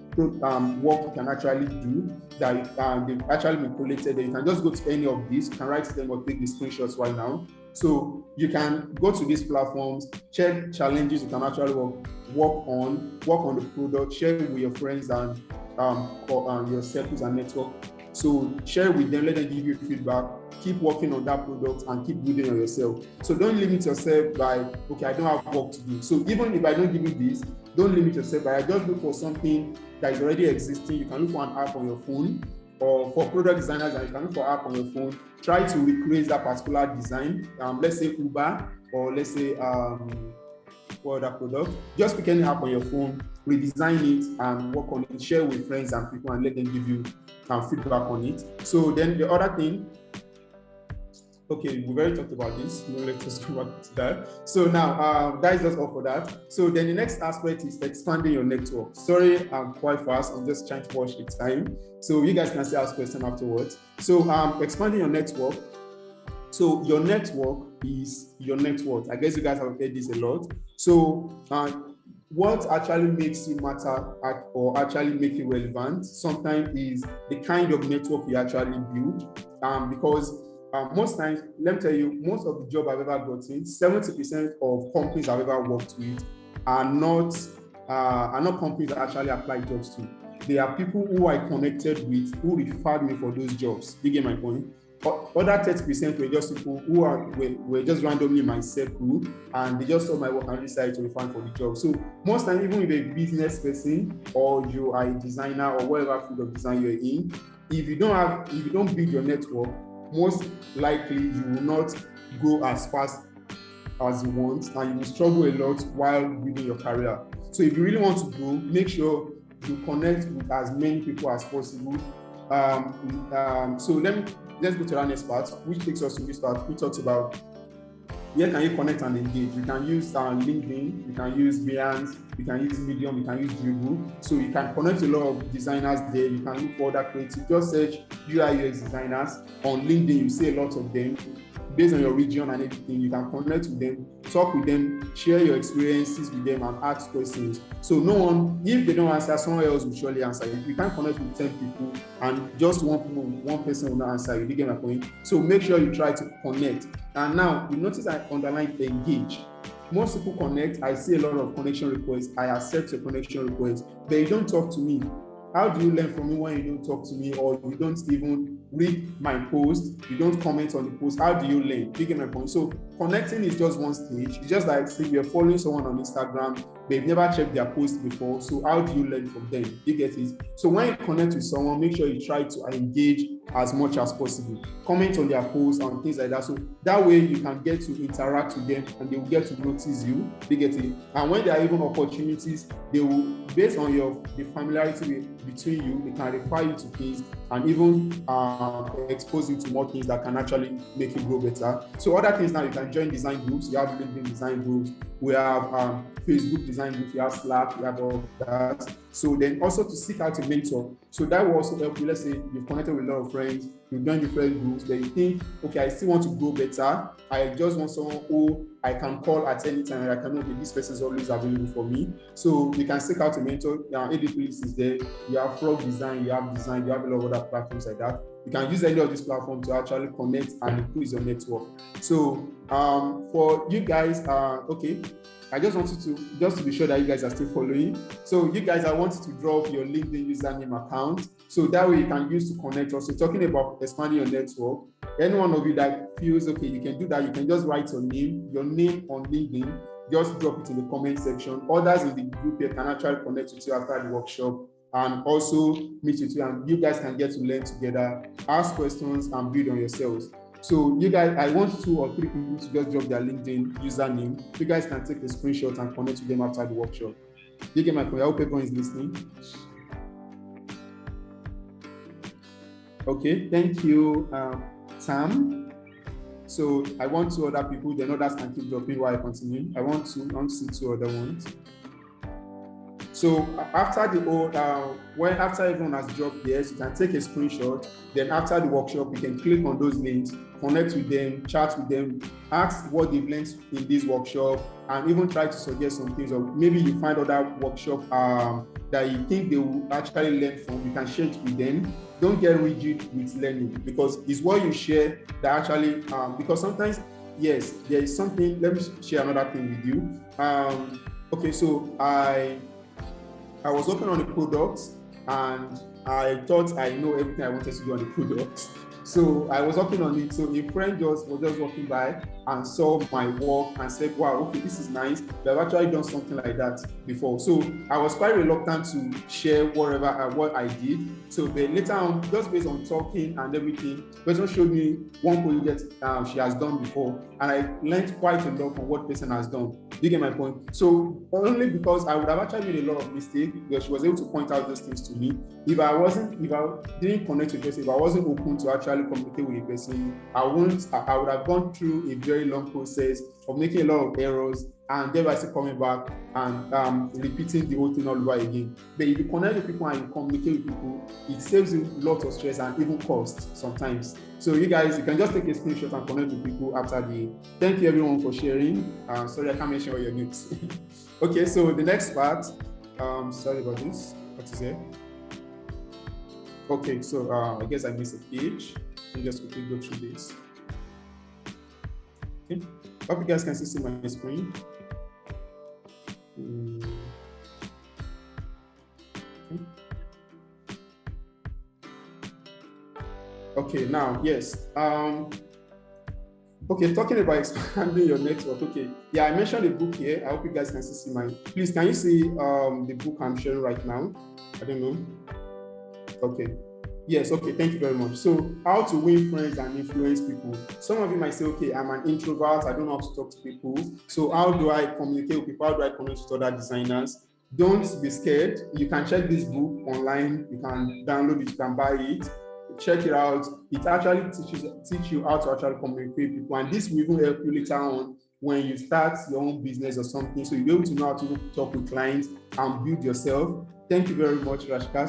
work you can actually do that they've actually been collected. You can just go to any of these, you can write them or take the screenshots right now. So you can go to these platforms, check challenges you can actually work on the product, share it with your friends and your circles and network. So share with them, let them give you feedback, keep working on that product and keep building on yourself. So don't limit yourself by, okay, I don't have work to do. So even if I don't give you this, don't limit yourself by, just look for something that is already existing. You can look for an app on your phone, or for product designers, and you can look for an app on your phone. Try to recreate that particular design. Let's say Uber, or let's say what other product. Just pick any app on your phone, redesign it and work on it, share with friends and people and let them give you feedback on it. So then the other thing, okay, we've already talked about this. Let's just go back to that. So now that is just all for that. So then the next aspect is expanding your network. Sorry, I'm quite fast. I'm just trying to watch the time. So you guys can still ask questions afterwards. So expanding your network. So your network is your net worth. I guess you guys have heard this a lot. So what actually makes you matter or actually make you relevant sometimes is the kind of network you actually build. Because most times, let me tell you, most of the job I've ever gotten, 70% of companies I've ever worked with are not companies that actually apply jobs to. They are people who I connected with, who referred me for those jobs. You get my point? Other 30% were just people who were just randomly in my circle, and they just saw my work and decided to refer for the job. So most times, even if a business person or you are a designer or whatever field of design you're in, if you don't build your network, most likely you will not grow as fast as you want, and you will struggle a lot while building your career. So if you really want to grow, make sure you connect with as many people as possible. So let's go to that next part, which takes us to this part. We talked about where can you connect and engage. You can use LinkedIn, you can use Behance, you can use Medium, you can use Dribble. So you can connect a lot of designers there. You can look for other creative. Just search UI UX designers on LinkedIn. You see a lot of them. Based on your region and everything, you can connect with them, talk with them, share your experiences with them, and ask questions. So no one, if they don't answer, someone else will surely answer. If you can't connect with 10 people and just one person will not answer you, you get my point? So make sure you try to connect. And now you notice I underlined engage. Most people connect. I see a lot of connection requests. I accept your connection requests, but you don't talk to me. How do you learn from me when you don't talk to me, or you don't even read my post, you don't comment on the post? How do you learn? You get my point? So connecting is just one stage. It's just like if you're following someone on Instagram, but you've never checked their post before. So how do you learn from them? You get it? So when you connect with someone, make sure you try to engage as much as possible. Comment on their posts and things like that. So that way you can get to interact with them and they will get to notice you. You get it? And when there are even opportunities, they will, based on the familiarity between you, they can refer you to things and even expose you to more things that can actually make you grow better. So other things now, you can join design groups. You have LinkedIn design groups. We have Facebook design groups. We have Slack. We have all that. So then also to seek out a mentor. So that will also help you. Let's say you've connected with a lot of friends, you've joined different groups, then you think, okay, I still want to grow better. I just want someone who I can call at any time. I can know that this person is always available for me. So you can seek out a mentor. ADP is there. You have Frog Design, you have a lot of other platforms like that. You can use any of these platforms to actually connect and increase your network. So for you guys, okay, I just wanted to be sure that you guys are still following. So you guys, I wanted to drop your LinkedIn username account. So that way you can use to connect. Also talking about expanding your network, any one of you that feels okay, you can do that. You can just write your name on LinkedIn, just drop it in the comment section. Others in the group here can actually connect with you after the workshop and also meet with you, and you guys can get to learn together, ask questions and build on yourselves. So you guys, I want 2 or 3 people to just drop their LinkedIn username. You guys can take a screenshot and connect with them after the workshop. You get my point? I hope everyone is listening. Okay, thank you, Sam. So I want 2 other people, then others can keep dropping while I continue. I want to see 2 other ones. So after the after everyone has dropped theirs, you can take a screenshot. Then after the workshop, you can click on those links, connect with them, chat with them, ask what they've learned in this workshop, and even try to suggest some things. Or maybe you find other workshop that you think they will actually learn from. You can share it with them. Don't get rigid with learning, because it's what you share that actually. Because sometimes, yes, there is something. Let me share another thing with you. Okay, so I was working on the product and I thought I know everything I wanted to do on the product. So I was working on it. So a friend was just walking by and saw my work and said, wow, okay, this is nice. I've actually done something like that before. So I was quite reluctant to share what I did. So then later on, just based on talking and everything, person showed me one project she has done before. And I learned quite a lot from what person has done. You get my point? So only because I would have actually made a lot of mistakes, because she was able to point out those things to me. If I didn't connect with person, if I wasn't open to actually communicate with a person, I would have gone through a very long process of making a lot of errors and thereby still coming back and repeating the whole thing all over again. But if you connect with people and you communicate with people, it saves you lots of stress and even cost sometimes. So you guys, you can just take a screenshot and connect with people after the. Thank you everyone for sharing. Sorry, I can't mention all your names. Okay, so the next part. Sorry about this. What is it? Okay, so I guess I missed a page. Let me just quickly go through this. Okay, hope you guys can see my screen. Okay, now, yes. Okay, talking about expanding your network. Okay, yeah, I mentioned a book here. I hope you guys can see mine. Please, can you see the book I'm sharing right now? I don't know. Okay. Yes, okay, thank you very much. So, how to win friends and influence people. Some of you might say, okay, I'm an introvert, I don't know how to talk to people. So, how do I communicate with people? How do I connect with other designers? Don't be scared. You can check this book online. You can download it, you can buy it. Check it out. It actually teach you how to actually communicate with people. And this will even help you later on when you start your own business or something. So, you'll be able to know how to talk with clients and build yourself. Thank you very much, Rashka.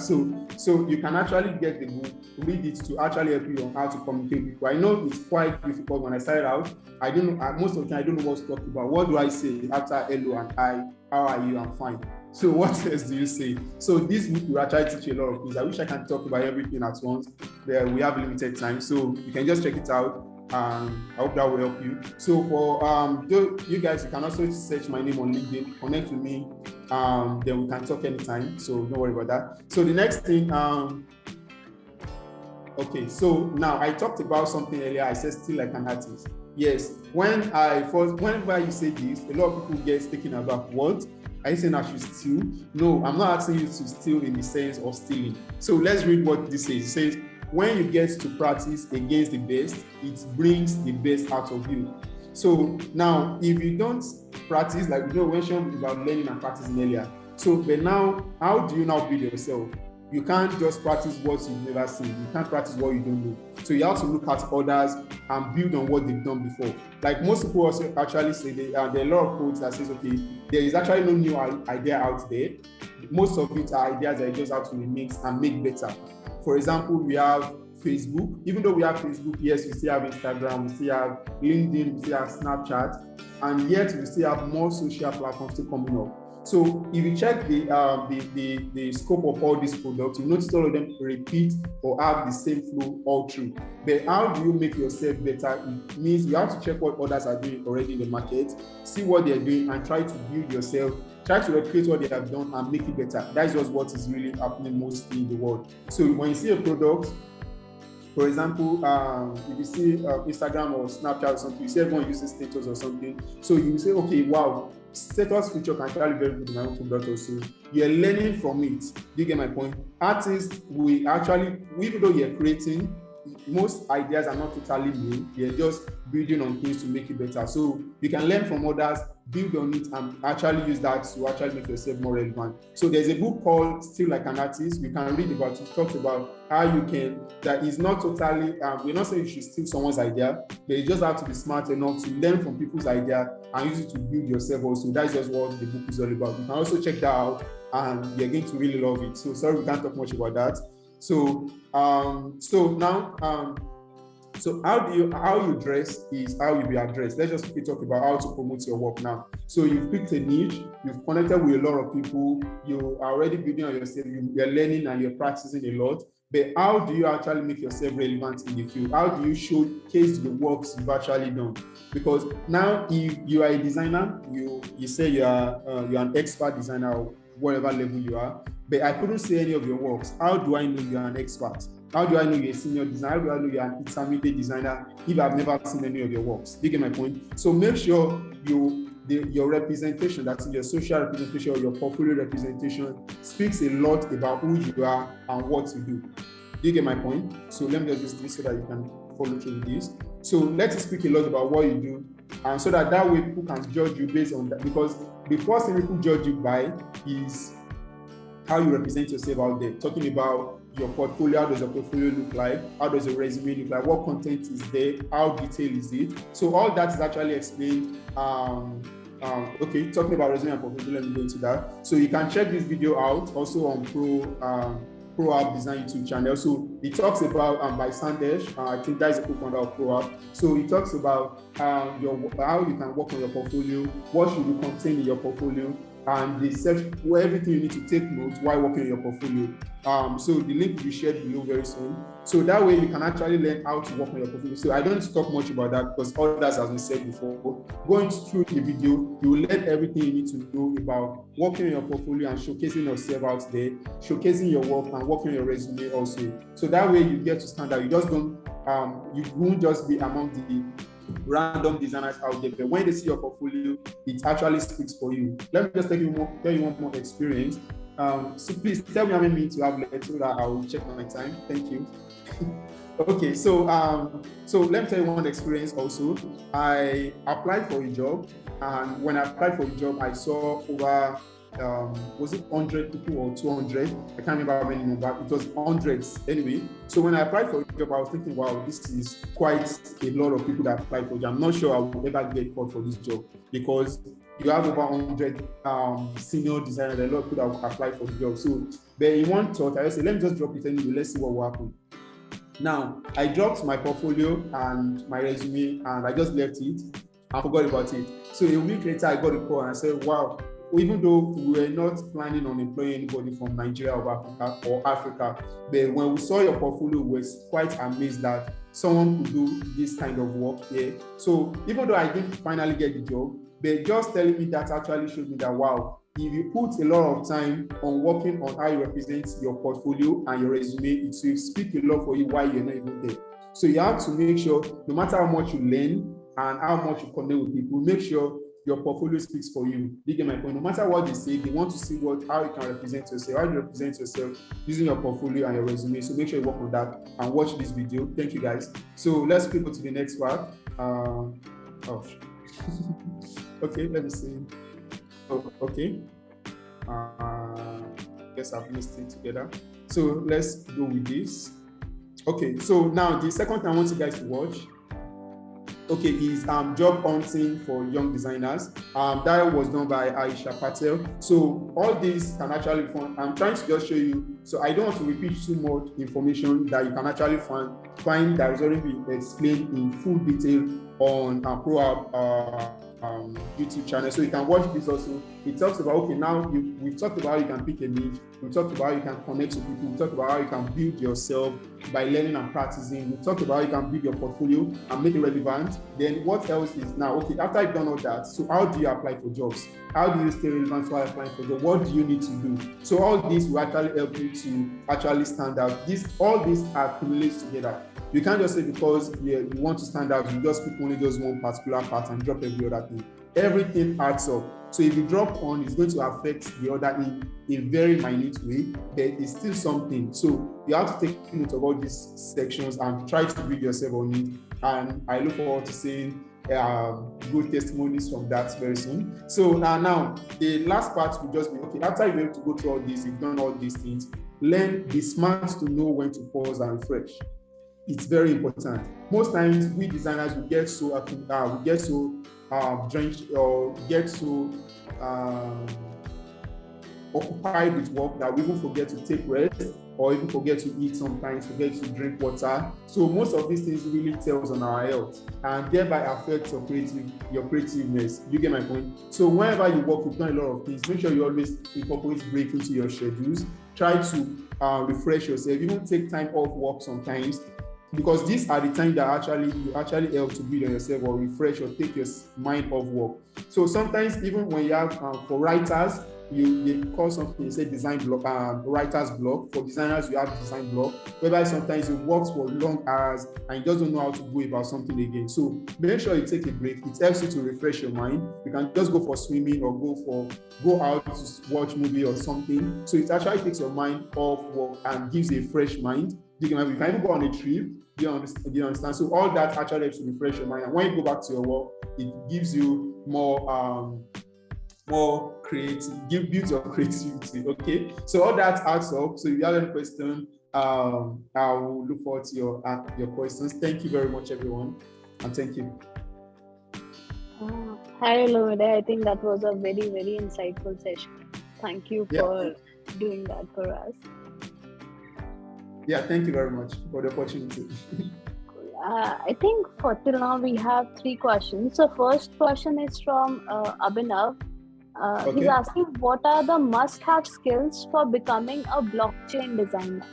So you can actually get the book, read it to actually help you on how to communicate with people. I know it's quite difficult when I started out. I don't know, most of the time I don't know what to talk about. What do I say after hello and hi? How are you? I'm fine. So what else do you say? So this book will actually teach you a lot of things. I wish I can talk about everything at once, but we have limited time. So you can just check it out. I hope that will help you. So for you guys, you can also search my name on LinkedIn, connect with me, then we can talk anytime. So don't worry about that. So the next thing, okay, so now I talked about something earlier. I said still like an artist. Yes, whenever you say this, a lot of people get taken aback. What? Are you saying I should steal? No, I'm not asking you to steal in the sense of stealing. So let's read what this says. It says, when you get to practice against the best, it brings the best out of you. So now, if you don't practice, like we mentioned about learning and practicing earlier. So, but now, how do you now build yourself? You can't just practice what you've never seen. You can't practice what you don't know. So you have to look at others and build on what they've done before. Like most people also actually say, there are a lot of quotes that says, okay, there is actually no new idea out there. Most of it are ideas that you just have to remix and make better. For example, we have Facebook. Even though we have Facebook, yes, we still have Instagram, we still have LinkedIn, we still have Snapchat, and yet we still have more social platforms still coming up. So if you check the scope of all these products, you notice all of them repeat or have the same flow all through. But how do you make yourself better? It means you have to check what others are doing already in the market, see what they're doing, and try to build yourself. Try to replicate what they have done and make it better. That's just what is really happening mostly in the world. So when you see a product, for example, if you see Instagram or Snapchat or something, you see everyone using status or something. So you say, okay, wow, status feature can actually be very good in my own product also. You're learning from it. Do you get my point? Artists, we actually, even though you're creating, most ideas are not totally new. They're just building on things to make it better. So you can learn from others, build on it, and actually use that to actually make yourself more relevant. So there's a book called Still Like an Artist. You can read about it. It talks about how you can, that is not totally, we're not saying you should steal someone's idea, but you just have to be smart enough to learn from people's idea and use it to build yourself also. That's just what the book is all about. You can also check that out and you're going to really love it. So sorry, we can't talk much about that. So how you dress is how you be addressed. Let's just talk about how to promote your work now. So you've picked a niche, you've connected with a lot of people, you are already building on yourself, you're learning and you're practicing a lot. But how do you actually make yourself relevant in the field? How do you showcase the works you've actually done? Because now, if you are a designer, you say you're an expert designer or whatever level you are, but I couldn't see any of your works. How do I know you're an expert? How do I know you're a senior designer? How do I know you're an intermediate designer if I've never seen any of your works? You get my point? So make sure your representation, that's your social representation or your portfolio representation, speaks a lot about who you are and what you do. Do you get my point? So let me just use this so that you can follow through with this. So let's speak a lot about what you do, and so that way people can judge you based on that. Because the first thing people judge you by is how you represent yourself out there. Talking about your portfolio, how does your portfolio look like? How does your resume look like? What content is there? How detailed is it? So all that is actually explained. Okay, talking about resume and portfolio, let me go into that. So you can check this video out also on ProApp Design YouTube channel. So it talks about by Sandesh, I think that is a co-founder of ProApp. So it talks about how you can work on your portfolio, what should be contained in your portfolio, and the everything you need to take notes while working on your portfolio. So the link will be shared below very soon. So that way you can actually learn how to work on your portfolio. So I don't talk much about that because all that has been said before. Going through the video, you will learn everything you need to know about working on your portfolio and showcasing yourself out there, showcasing your work and working on your resume also. So that way you get to stand out. You just don't, you won't just be among the random designers out there, but when they see your portfolio, it actually speaks for you. Let me just tell you one more experience. So please tell me how many minutes you have left so that I will check my time. Thank you. Okay, so let me tell you one experience also. I applied for a job, and when I applied for a job, I saw over was it 100 people or 200? I can't remember how many, but it was hundreds anyway. So when I applied for a job, I was thinking, wow, this is quite a lot of people that applied for a job. I'm not sure I will ever get called for this job because you have over 100 senior designers, a lot of people that will apply for the job. So, but in one thought, I said, let me just drop it anyway, let's see what will happen. Now, I dropped my portfolio and my resume and I just left it and forgot about it. So a week later, I got a call and I said, wow, even though we were not planning on employing anybody from Nigeria or Africa, but when we saw your portfolio, we were quite amazed that someone could do this kind of work here. So even though I didn't finally get the job, but just telling me that actually showed me that, wow, if you put a lot of time on working on how you represent your portfolio and your resume, it will speak a lot for you while you're not even there. So you have to make sure, no matter how much you learn and how much you connect with people, make sure your portfolio speaks for you. You get my point? No matter what they say, they want to see how you can represent yourself, how you represent yourself using your portfolio and your resume. So make sure you work on that and watch this video. Thank you, guys. So let's go to the next part. Okay, let me see. Oh, okay. Guess I've missed it together. So let's go with this. Okay, so now the second thing I want you guys to watch, okay, is job hunting for young designers. That was done by Aisha Patel. So all these can actually find. I'm trying to just show you. So I don't want to repeat too much information that you can actually find that has already been explained in full detail on ProApp YouTube channel. So you can watch this also. It talks about, okay, now we've talked about how you can pick a niche. We talked about how you can connect with people. We talked about how you can build yourself by learning and practicing. We talked about how you can build your portfolio and make it relevant. Then what else is now, okay, after you've done all that, so how do you apply for jobs? How do you stay relevant while applying for jobs? What do you need to do? So all this will actually help you to actually stand out. All these accumulate together. You can't just say because you want to stand out, you just pick only just one particular part and drop every other thing. Everything adds up. So if you drop one, it's going to affect the other in a very minute way. There is still something. So you have to take note of all these sections and try to build yourself on it. And I look forward to seeing good testimonies from that very soon. So now the last part will just be, okay, after you're able to go through all this, you've done all these things, be smart to know when to pause and refresh. It's very important. Most times we designers, we get so drenched or get so occupied with work that we even forget to take rest, or even forget to eat sometimes, forget to drink water. So most of these things really tells on our health and thereby affects your creativeness. You get my point? So whenever you work, you've done a lot of things, make sure you always incorporate break into your schedules. Try to refresh yourself, even take time off work sometimes, because these are the times that you actually help to build on yourself or refresh or take your mind off work. So sometimes even when you have, for writers, they call something, say design block, writer's block. For designers, you have design block, whereby sometimes you work for long hours and you just don't know how to go about something again. So make sure you take a break. It helps you to refresh your mind. You can just go for swimming or go out to watch movie or something. So it actually takes your mind off work and gives you a fresh mind. You can even go on a trip. Do you understand? So all that actually helps to refresh your mind. And when you go back to your work, it gives you more creative, builds your creativity. Okay. So all that adds up. So if you have any question, I will look forward to your questions. Thank you very much, everyone, and thank you. Hi, Olamide. I think that was a very, very insightful session. Thank you for doing that for us. Yeah, thank you very much for the opportunity. I think for till now we have 3 questions. So first question is from Abhinav. Okay. He's asking, what are the must-have skills for becoming a blockchain designer?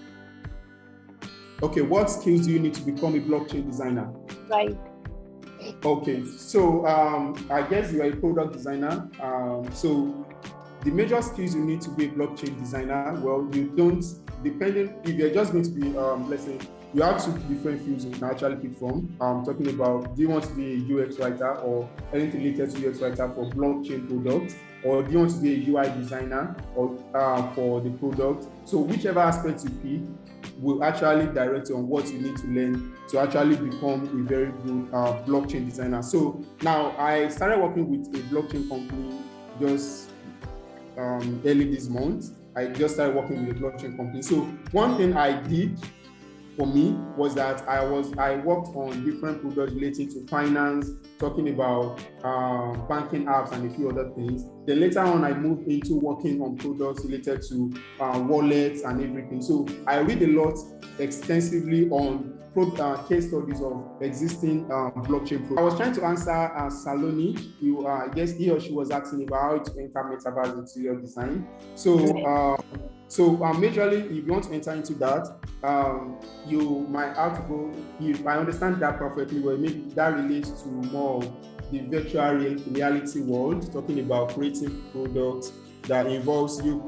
Okay, what skills do you need to become a blockchain designer? Right. Okay, so I guess you are a product designer. So the major skills you need to be a blockchain designer, well, you don't, depending, if you're just going to be, let's say, you have 2 different fields you can actually pick from. Talking about, do you want to be a UX writer or anything related to UX writer for blockchain products, or do you want to be a UI designer or for the product? So whichever aspect you pick will actually direct you on what you need to learn to actually become a very good blockchain designer. So now I started working with a blockchain company just early this month. I just started working with a blockchain company. So one thing I did for me was that I worked on different products related to finance, talking about banking apps and a few other things. Then later on, I moved into working on products related to wallets and everything. So I read a lot extensively on case studies of existing blockchain products. I was trying to answer Saloni. I guess he or she was asking about how to enter metaverse interior design. So majorly, if you want to enter into that, you might have to go, if I understand that perfectly well, maybe that relates to more the virtual reality world, talking about creating products that involves you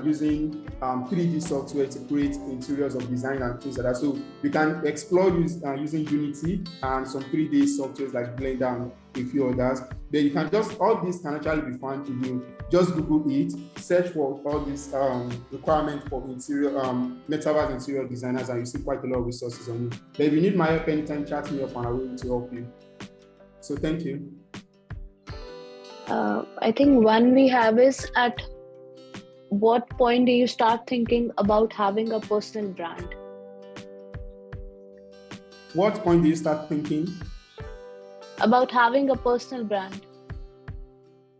using 3D software to create interiors of design and things like that. So you can explore using Unity and some 3D softwares like Blender and a few others. Then you can all these can actually be found if you just Google it, search for all these requirements for interior metaverse interior designers, and you see quite a lot of resources on it. But if you need my help anytime, chat me up and I'm willing to help you. So thank you. I think one we have is, at what point do you start thinking about having a personal brand? What point do you start thinking? About having a personal brand.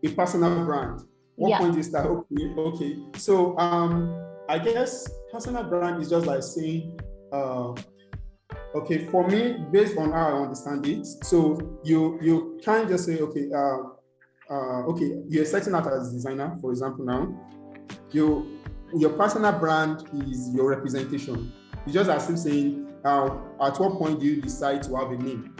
A personal brand. What point do you start? Okay. So I guess personal brand is just like saying, okay, for me, based on how I understand it, so you can't just say, okay, you're setting out as a designer, for example. Now, your personal brand is your representation. It's just as if saying, at what point do you decide to have a name?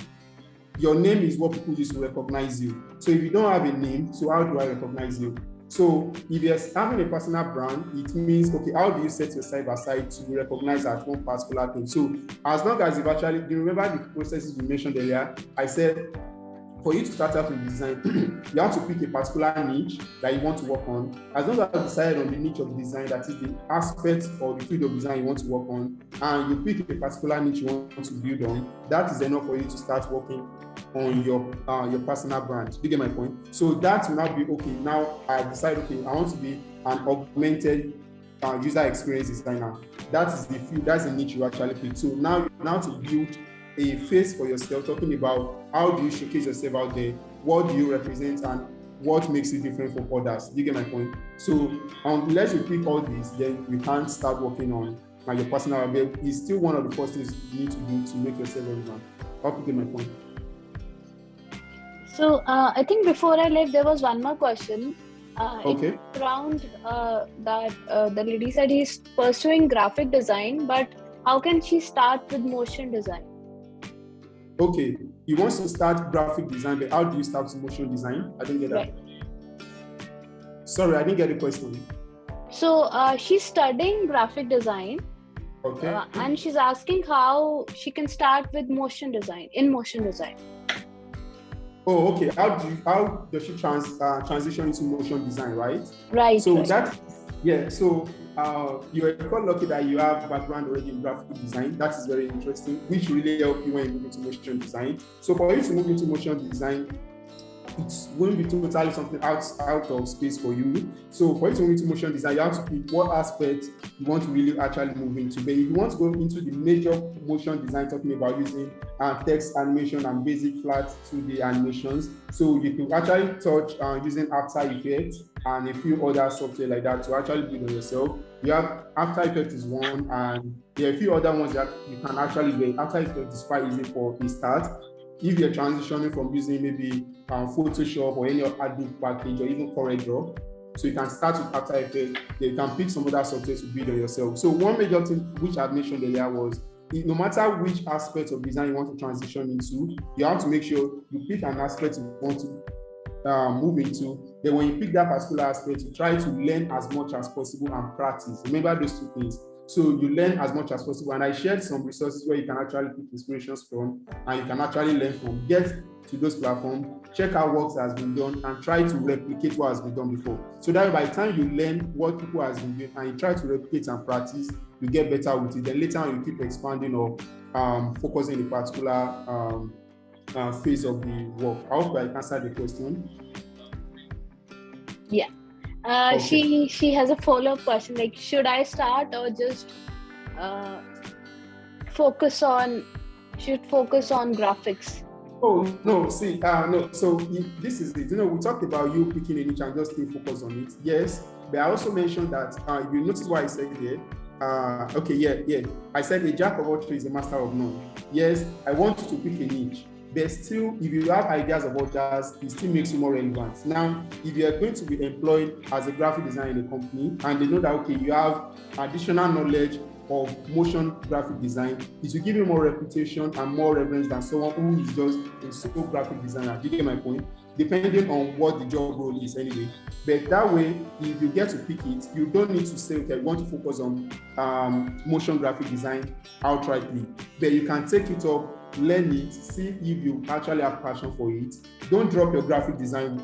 Your name is what people use to recognize you. So if you don't have a name, so how do I recognize you? So if you're having a personal brand, it means, okay, how do you set yourself aside to recognize that one particular thing? So as long as you've actually, do you remember the processes we mentioned earlier? I said, for you to start out in design, you have to pick a particular niche that you want to work on. As long as you decide on the niche of design, that is the aspect or the field of design you want to work on, and you pick a particular niche you want to build on, that is enough for you to start working on your personal brand. Do you get my point? So that will now be, okay, now I decide, okay, I want to be an augmented user experience designer. That is the field, that's the niche you actually pick. So now to build a face for yourself, talking about how do you showcase yourself out there, what do you represent, and what makes you different from others. Do you get my point? So unless you pick all these, then we can't start working on your personal brand. It's still one of the first things you need to do to make yourself relevant. I hope you get my point. So I think before I left, there was one more question. Okay. It's around that the lady said he's pursuing graphic design, but how can she start with motion design? Okay, he wants to start graphic design, but how do you start with motion design? I didn't get that. Right. Sorry, I didn't get the question. So she's studying graphic design. Okay. And she's asking how she can start with motion design, in motion design. Oh, okay. How does she transition into motion design, right? Right. So right. So you're quite lucky that you have background already in graphic design. That is very interesting, which really help you when you move into motion design. So for you to move into motion design, it's going to be totally something out of space for you. So for you to move into motion design, you have to pick what aspect you want to really actually move into. But if you want to go into the major motion design, talking about using text animation and basic flat 2D animations, so you can actually touch using After Effects and a few other software like that to actually build on yourself. You have After Effects is one, and there are a few other ones that you can actually get. After Effects is quite easy for a start. If you're transitioning from using maybe Photoshop or any Adobe package or even CorelDRAW, so you can start with After Effects. Then you can pick some other software to build on yourself. So one major thing which I mentioned earlier was, no matter which aspect of design you want to transition into, you have to make sure you pick an aspect you want to move into. Then when you pick that particular aspect, you try to learn as much as possible and practice. Remember those two things. So you learn as much as possible. And I shared some resources where you can actually pick inspirations from and you can actually learn from. Get to those platforms, check out what has been done, and try to replicate what has been done before. So that by the time you learn what people has been doing and you try to replicate and practice, you get better with it. Then later on, you keep expanding or focusing in a particular phase of the work. I hope I answered the question. Yeah. Okay. She has a follow-up question, like, should I start or just focus on graphics? Oh, no, see, no. So this is it. We talked about you picking a niche and just stay focused on it. Yes, but I also mentioned that you notice what I said there. Okay, yeah. I said a jack of all trades is a master of none. Yes, I want you to pick a niche. But still, if you have ideas about that, it still makes you more relevant. Now, if you are going to be employed as a graphic designer in a company and they know that, okay, you have additional knowledge of motion graphic design, it will give you more reputation and more reverence than someone who is just a solo graphic designer. Do you get my point? Depending on what the job role is anyway. But that way, if you get to pick it, you don't need to say, okay, I want to focus on motion graphic design outrightly. But you can take it up, learn it, see if you actually have passion for it. Don't drop your graphic design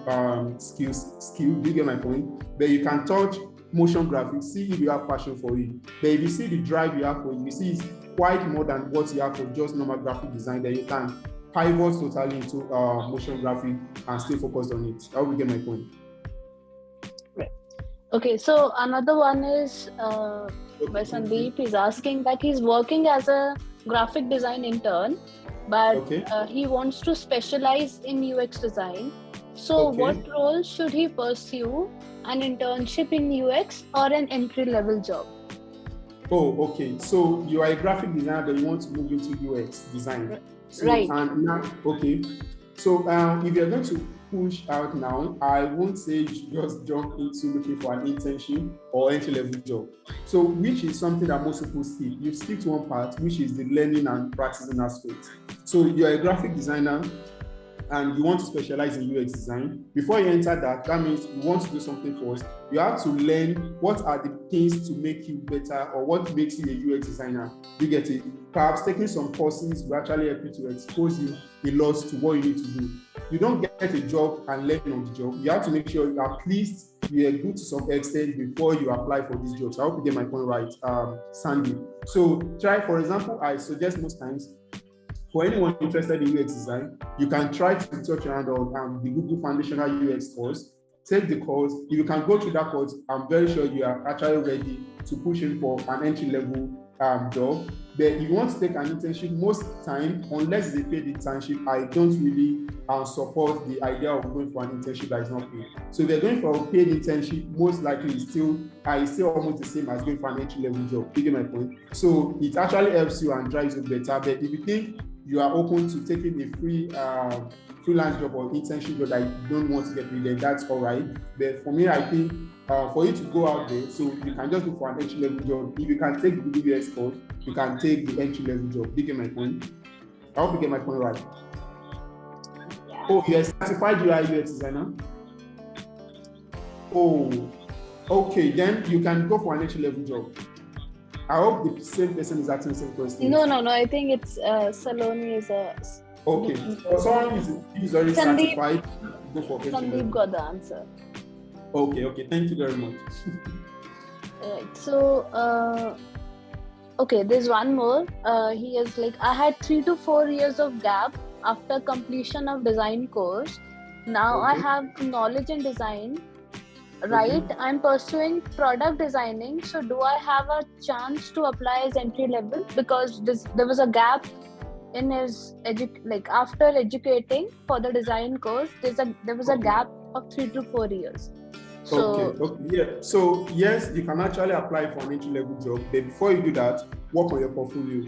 skill. Do you get my point? But you can touch motion graphics, see if you have passion for it. But if you see the drive you have for it, you see it's quite more than what you have for just normal graphic design, then you can pivot totally into motion graphic and stay focused on it. I hope you get my point. Right. Okay, so another one is by Sandeep. He's asking that he's working as a graphic design intern, but he wants to specialize in UX design. So what role should he pursue? An internship in UX or an entry-level job? Oh, okay. So you are a graphic designer, but you want to move into UX design. So, right. And now, okay. So if you're going to push out now, I won't say you should just jump into looking for an internship or entry-level job. So which is something that most people skip. You skip to one part, which is the learning and practicing aspect. So you're a graphic designer, and you want to specialize in UX design, before you enter that, that means you want to do something first. You have to learn what are the things to make you better, or what makes you a UX designer. You get it? Perhaps taking some courses will actually help you to expose you a lot to what you need to do. You don't get a job and learn on the job. You have to make sure at least you are good to some extent before you apply for these jobs. I hope you get my point right, Sandy. So try, for example, I suggest most times, for anyone interested in UX design, you can try to touch around on the Google Foundational UX course. Take the course. If you can go through that course, I'm very sure you are actually ready to push in for an entry-level job. But if you want to take an internship, most time, unless they pay the internship, I don't really support the idea of going for an internship that is not paid. So if they're going for a paid internship, most likely it's still almost the same as going for an entry-level job. You get my point? So it actually helps you and drives you better. But if you think you are open to taking a freelance job or internship job that you don't want to get paid, then that's all right. But for me, I think for you to go out there, so you can just go for an entry-level job. If you can take the Google UX course, you can take the entry-level job. You get my point? I hope you get my point right. Yeah. Oh, you're a certified UI UX designer? Oh, okay. Then you can go for an entry-level job. I hope the same person is asking the same question. No. I think it's Saloni is a. Okay. For someone who's already certified, go for entry-level. Sandeep got the answer. Okay. Thank you very much. Right. So, okay, there's one more. He is like, I had 3 to 4 years of gap after completion of design course. Now I have knowledge in design. Right, I'm pursuing product designing. So do I have a chance to apply as entry level? Because there was a gap in his after educating for the design course, there was a gap of 3 to 4 years. So, yeah. So yes, you can actually apply for an entry level job. But before you do that, work on your portfolio.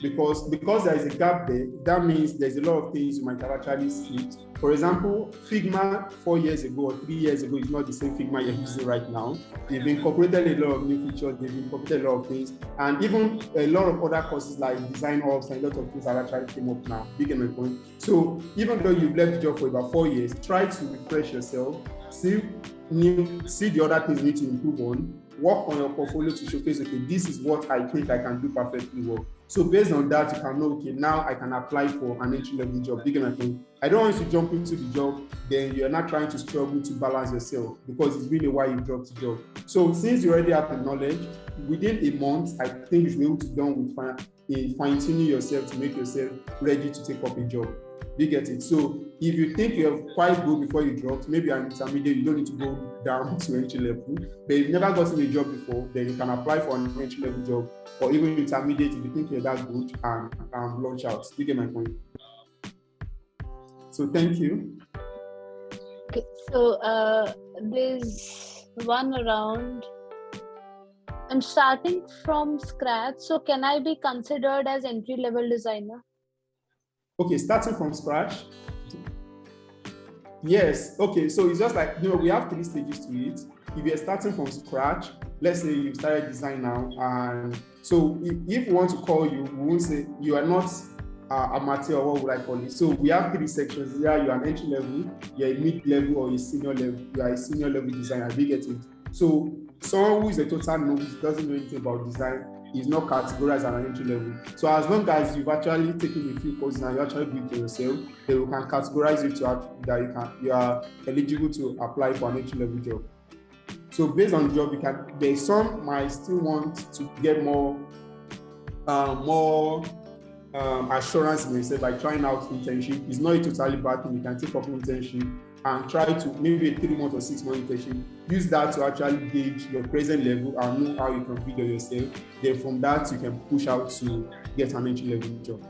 Because there is a gap there, that means there's a lot of things you might have actually skipped. For example, Figma 4 years ago or 3 years ago is not the same Figma you're using right now. They've incorporated a lot of new features, they've incorporated a lot of things, and even a lot of other courses like design ops and a lot of things that actually came up now. You get my point? So even though you've left the job for about 4 years, try to refresh yourself, see the other things you need to improve on, work on your portfolio to showcase, okay, this is what I think I can do perfectly well. So based on that, you can know, okay, now I can apply for an entry-level job. You get my point? I don't want you to jump into the job, then you're not trying to struggle to balance yourself because it's really why you dropped the job. So since you already have the knowledge, within a month, I think you should be able to be done with fine-tuning yourself to make yourself ready to take up a job. You get it? So if you think you're quite good before you dropped, maybe you're an intermediate, you don't need to go down to entry level. But if you've never gotten a job before, then you can apply for an entry level job, or even intermediate if you think you're that good and launch out. You get my point? So thank you. Okay, so there's one around. I'm starting from scratch, so can I be considered as entry level designer? Okay, starting from scratch. Yes. Okay. So it's just like, we have 3 stages to it. If you're starting from scratch, let's say you started design now, and so if we want to call you, we won't say you are not amateur, or what would I call it? So we have 3 sections here. You're an entry level, you're a mid level, or a senior level. You are a senior level designer. You get it? So someone who is a total novice, doesn't know anything about design, is not categorized as an entry level. So as long as you've actually taken a few courses and you actually do it yourself, they can categorize you that you are eligible to apply for an entry level job. So based on the job, there's some might still want to get more assurance in yourself by trying out internship. It's not a totally bad thing. You can take up internship and try to maybe a 3-month or 6-month internship. Use that to actually gauge your present level and know how you can figure yourself. Then from that, you can push out to get an entry level job.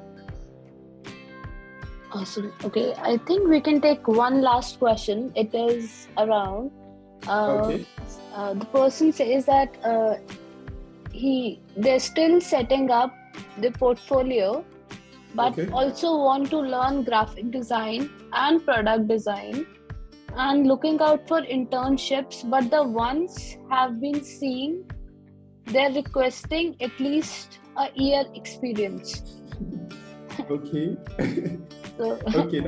Awesome. Okay, I think we can take one last question. It is around. The person says that they're still setting up the portfolio, but also want to learn graphic design and product design and looking out for internships, but the ones have been seeing they're requesting at least a year experience. Okay. So, okay,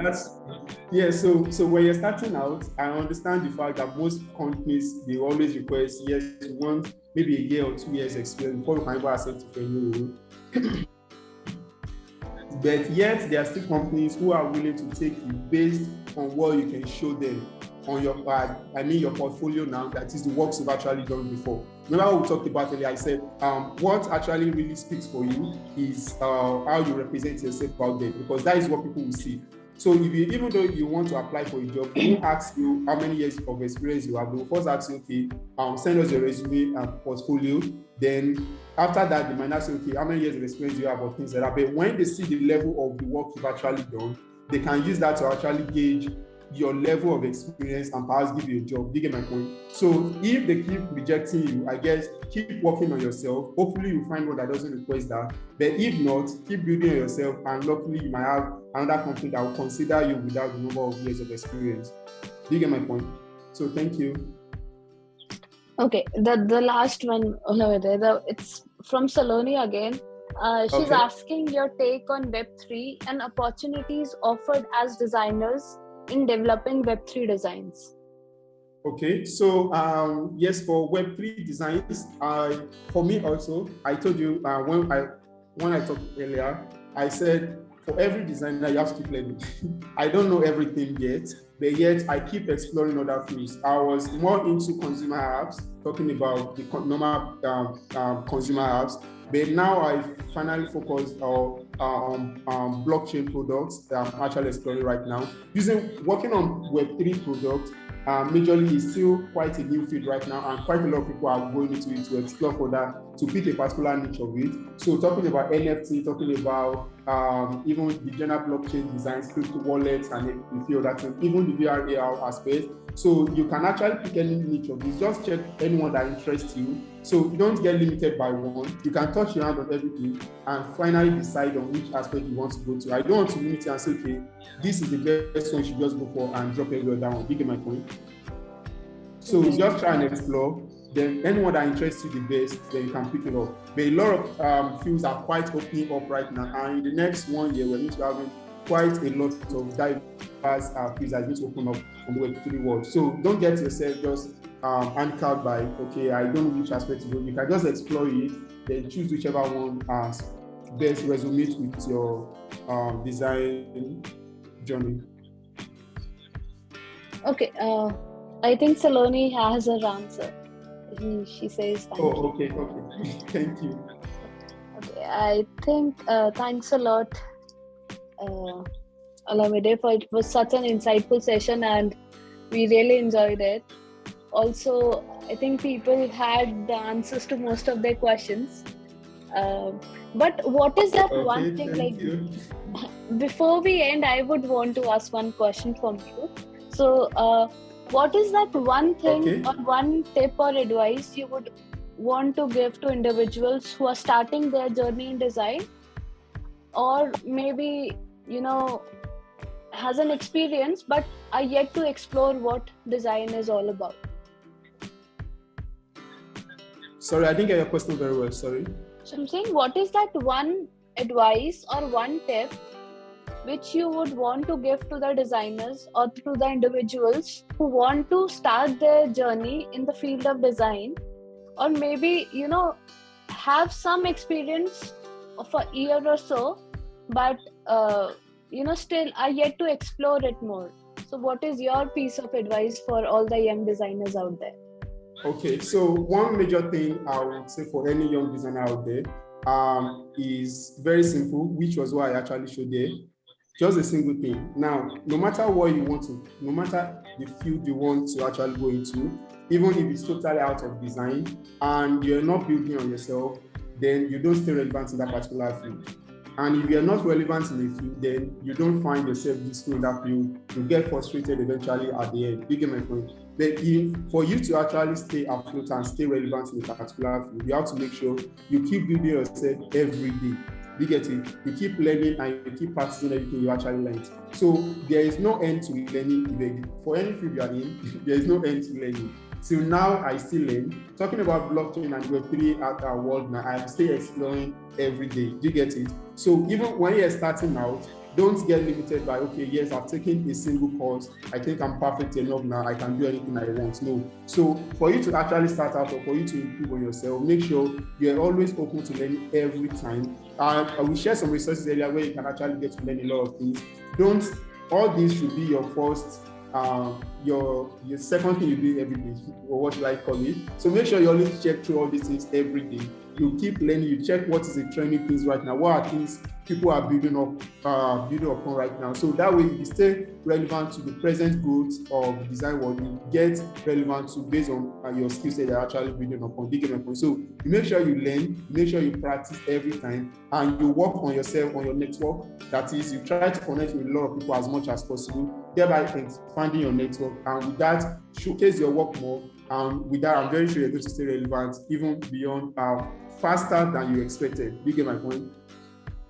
Yeah, so when you're starting out, I understand the fact that most companies, they always request, yes, we want maybe a year or 2 years experience before we can ever accept you for a new role. But yet there are still companies who are willing to take you based on what you can show them on your your portfolio now, that is the works you've actually done before. Remember what we talked about earlier? I said what actually really speaks for you is how you represent yourself out there, because that is what people will see. So if you, even though you want to apply for a job, they won't ask you how many years of experience you have. They will first ask you, okay, send us your resume and portfolio. Then after that, they might not say, okay, how many years of experience do you have, or things like that. But when they see the level of the work you've actually done, they can use that to actually gauge your level of experience and perhaps give you a job. Do you get my point? So if they keep rejecting you, I guess keep working on yourself. Hopefully you find one that doesn't request that. But if not, keep building on yourself, and luckily you might have another company that will consider you without the number of years of experience. Do you get my point? So thank you. Okay, the last one, it's from Saloni again. She's Okay. asking your take on Web3 and opportunities offered as designers in developing Web3 designs. Okay, so yes, for Web3 designs, for me also, I told you when I talked earlier, I said for every designer you have to keep learning. I don't know everything yet, but yet I keep exploring other fields. I was more into consumer apps, talking about the normal consumer apps, but now I finally focused on blockchain products that I'm actually exploring right now. Working on Web3 products, majorly is still quite a new field right now, and quite a lot of people are going into it to explore for that, to pick a particular niche of it. So talking about NFT, talking about even the general blockchain designs, crypto wallets, and a few other things, even the VR AR aspect. So you can actually pick any niche of this. Just check anyone that interests you. So you don't get limited by one. You can touch your hand on everything and finally decide on which aspect you want to go to. I don't want to limit you and say, okay, this is the best one you should just go for and drop every other one. You get my point? So just try and explore. Then anyone that interests you the best, then you can pick it up. But a lot of fields are quite opening up right now. And in the next 1 year, we're going to have quite a lot of diverse fields that are going to open up on the Web3 world. So don't get yourself just handicapped by, okay, I don't know which aspect to go. You can just explore it, then choose whichever one best resonates with your design journey. Okay, I think Saloni has her answer. She says thank you. Okay. Thank you. Okay, I think thanks a lot, Olamide, for it was such an insightful session and we really enjoyed it. Also, I think people had the answers to most of their questions. But what is that one thing, before we end, I would want to ask one question from you. So, what is that one thing or one tip or advice you would want to give to individuals who are starting their journey in design, or maybe, has an experience but are yet to explore what design is all about? Sorry, I didn't get your question very well. Sorry. So I'm saying, what is that one advice or one tip which you would want to give to the designers or to the individuals who want to start their journey in the field of design, or maybe, have some experience of a year or so, but, still are yet to explore it more? So what is your piece of advice for all the young designers out there? Okay, so one major thing I would say for any young designer out there is very simple, which was what I actually showed there. Just a single thing. Now, no matter what you want to, no matter the field you want to actually go into, even if it's totally out of design and you're not building on yourself, then you don't stay relevant in that particular field. And if you're not relevant in the field, then you don't find yourself useful in that field. You get frustrated eventually at the end. You get my point? But for you to actually stay afloat and stay relevant in a particular field, you have to make sure you keep building yourself every day. You get it? You keep learning and you keep practicing everything you actually learned. So there is no end to learning. For any field you are in, there is no end to learning. Till now, I still learn. Talking about blockchain and Web3 at our world now, I'm still exploring every day. Do you get it? So even when you're starting out, Don't get limited by, okay, yes, I've taken a single course. I think I'm perfect enough now. I can do anything I want. No. So for you to actually start out or for you to improve on yourself, make sure you're always open to learning every time. And I will share some resources earlier where you can actually get to learn a lot of things. All these should be your first, your second thing you do every day, or what should I call it? So make sure you always check through all these things every day. You keep learning, you check what is the trending things right now, what are things people are building upon right now. So that way you stay relevant to the present growth of the design world, you get relevant to based on your skill set that you're actually building upon. So you make sure you learn, you make sure you practice every time, and you work on yourself, on your network. That is, you try to connect with a lot of people as much as possible, thereby expanding your network, and with that, showcase your work more. And with that, I'm very sure you're going to stay relevant even beyond faster than you expected. You get my point?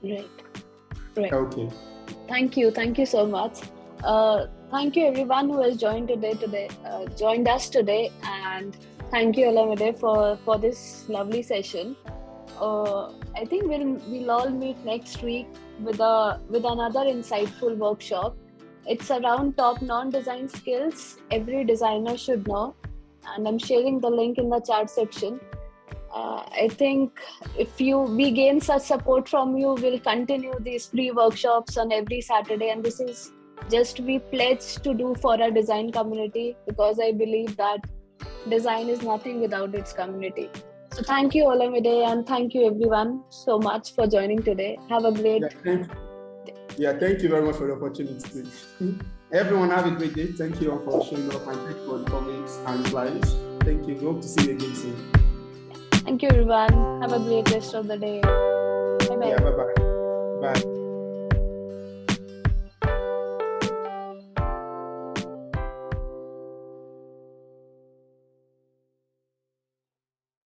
Right. Okay. Thank you so much. Thank you everyone who has joined us today, and thank you Olamide for this lovely session. I think we'll all meet next week with another insightful workshop. It's around top non-design skills every designer should know, and I'm sharing the link in the chat section. I think if we gain such support from you, we'll continue these free workshops on every Saturday, and this is just we pledge to do for our design community, because I believe that design is nothing without its community. So thank you Olamide, and thank you everyone so much for joining today. Have a great thank you very much for the opportunity. Everyone have a great day. Thank you all for showing up, and thank you for the comments and replies. Thank you. Hope to see you again soon. Thank you everyone. Have a great rest of the day. Bye bye. Yeah, bye bye.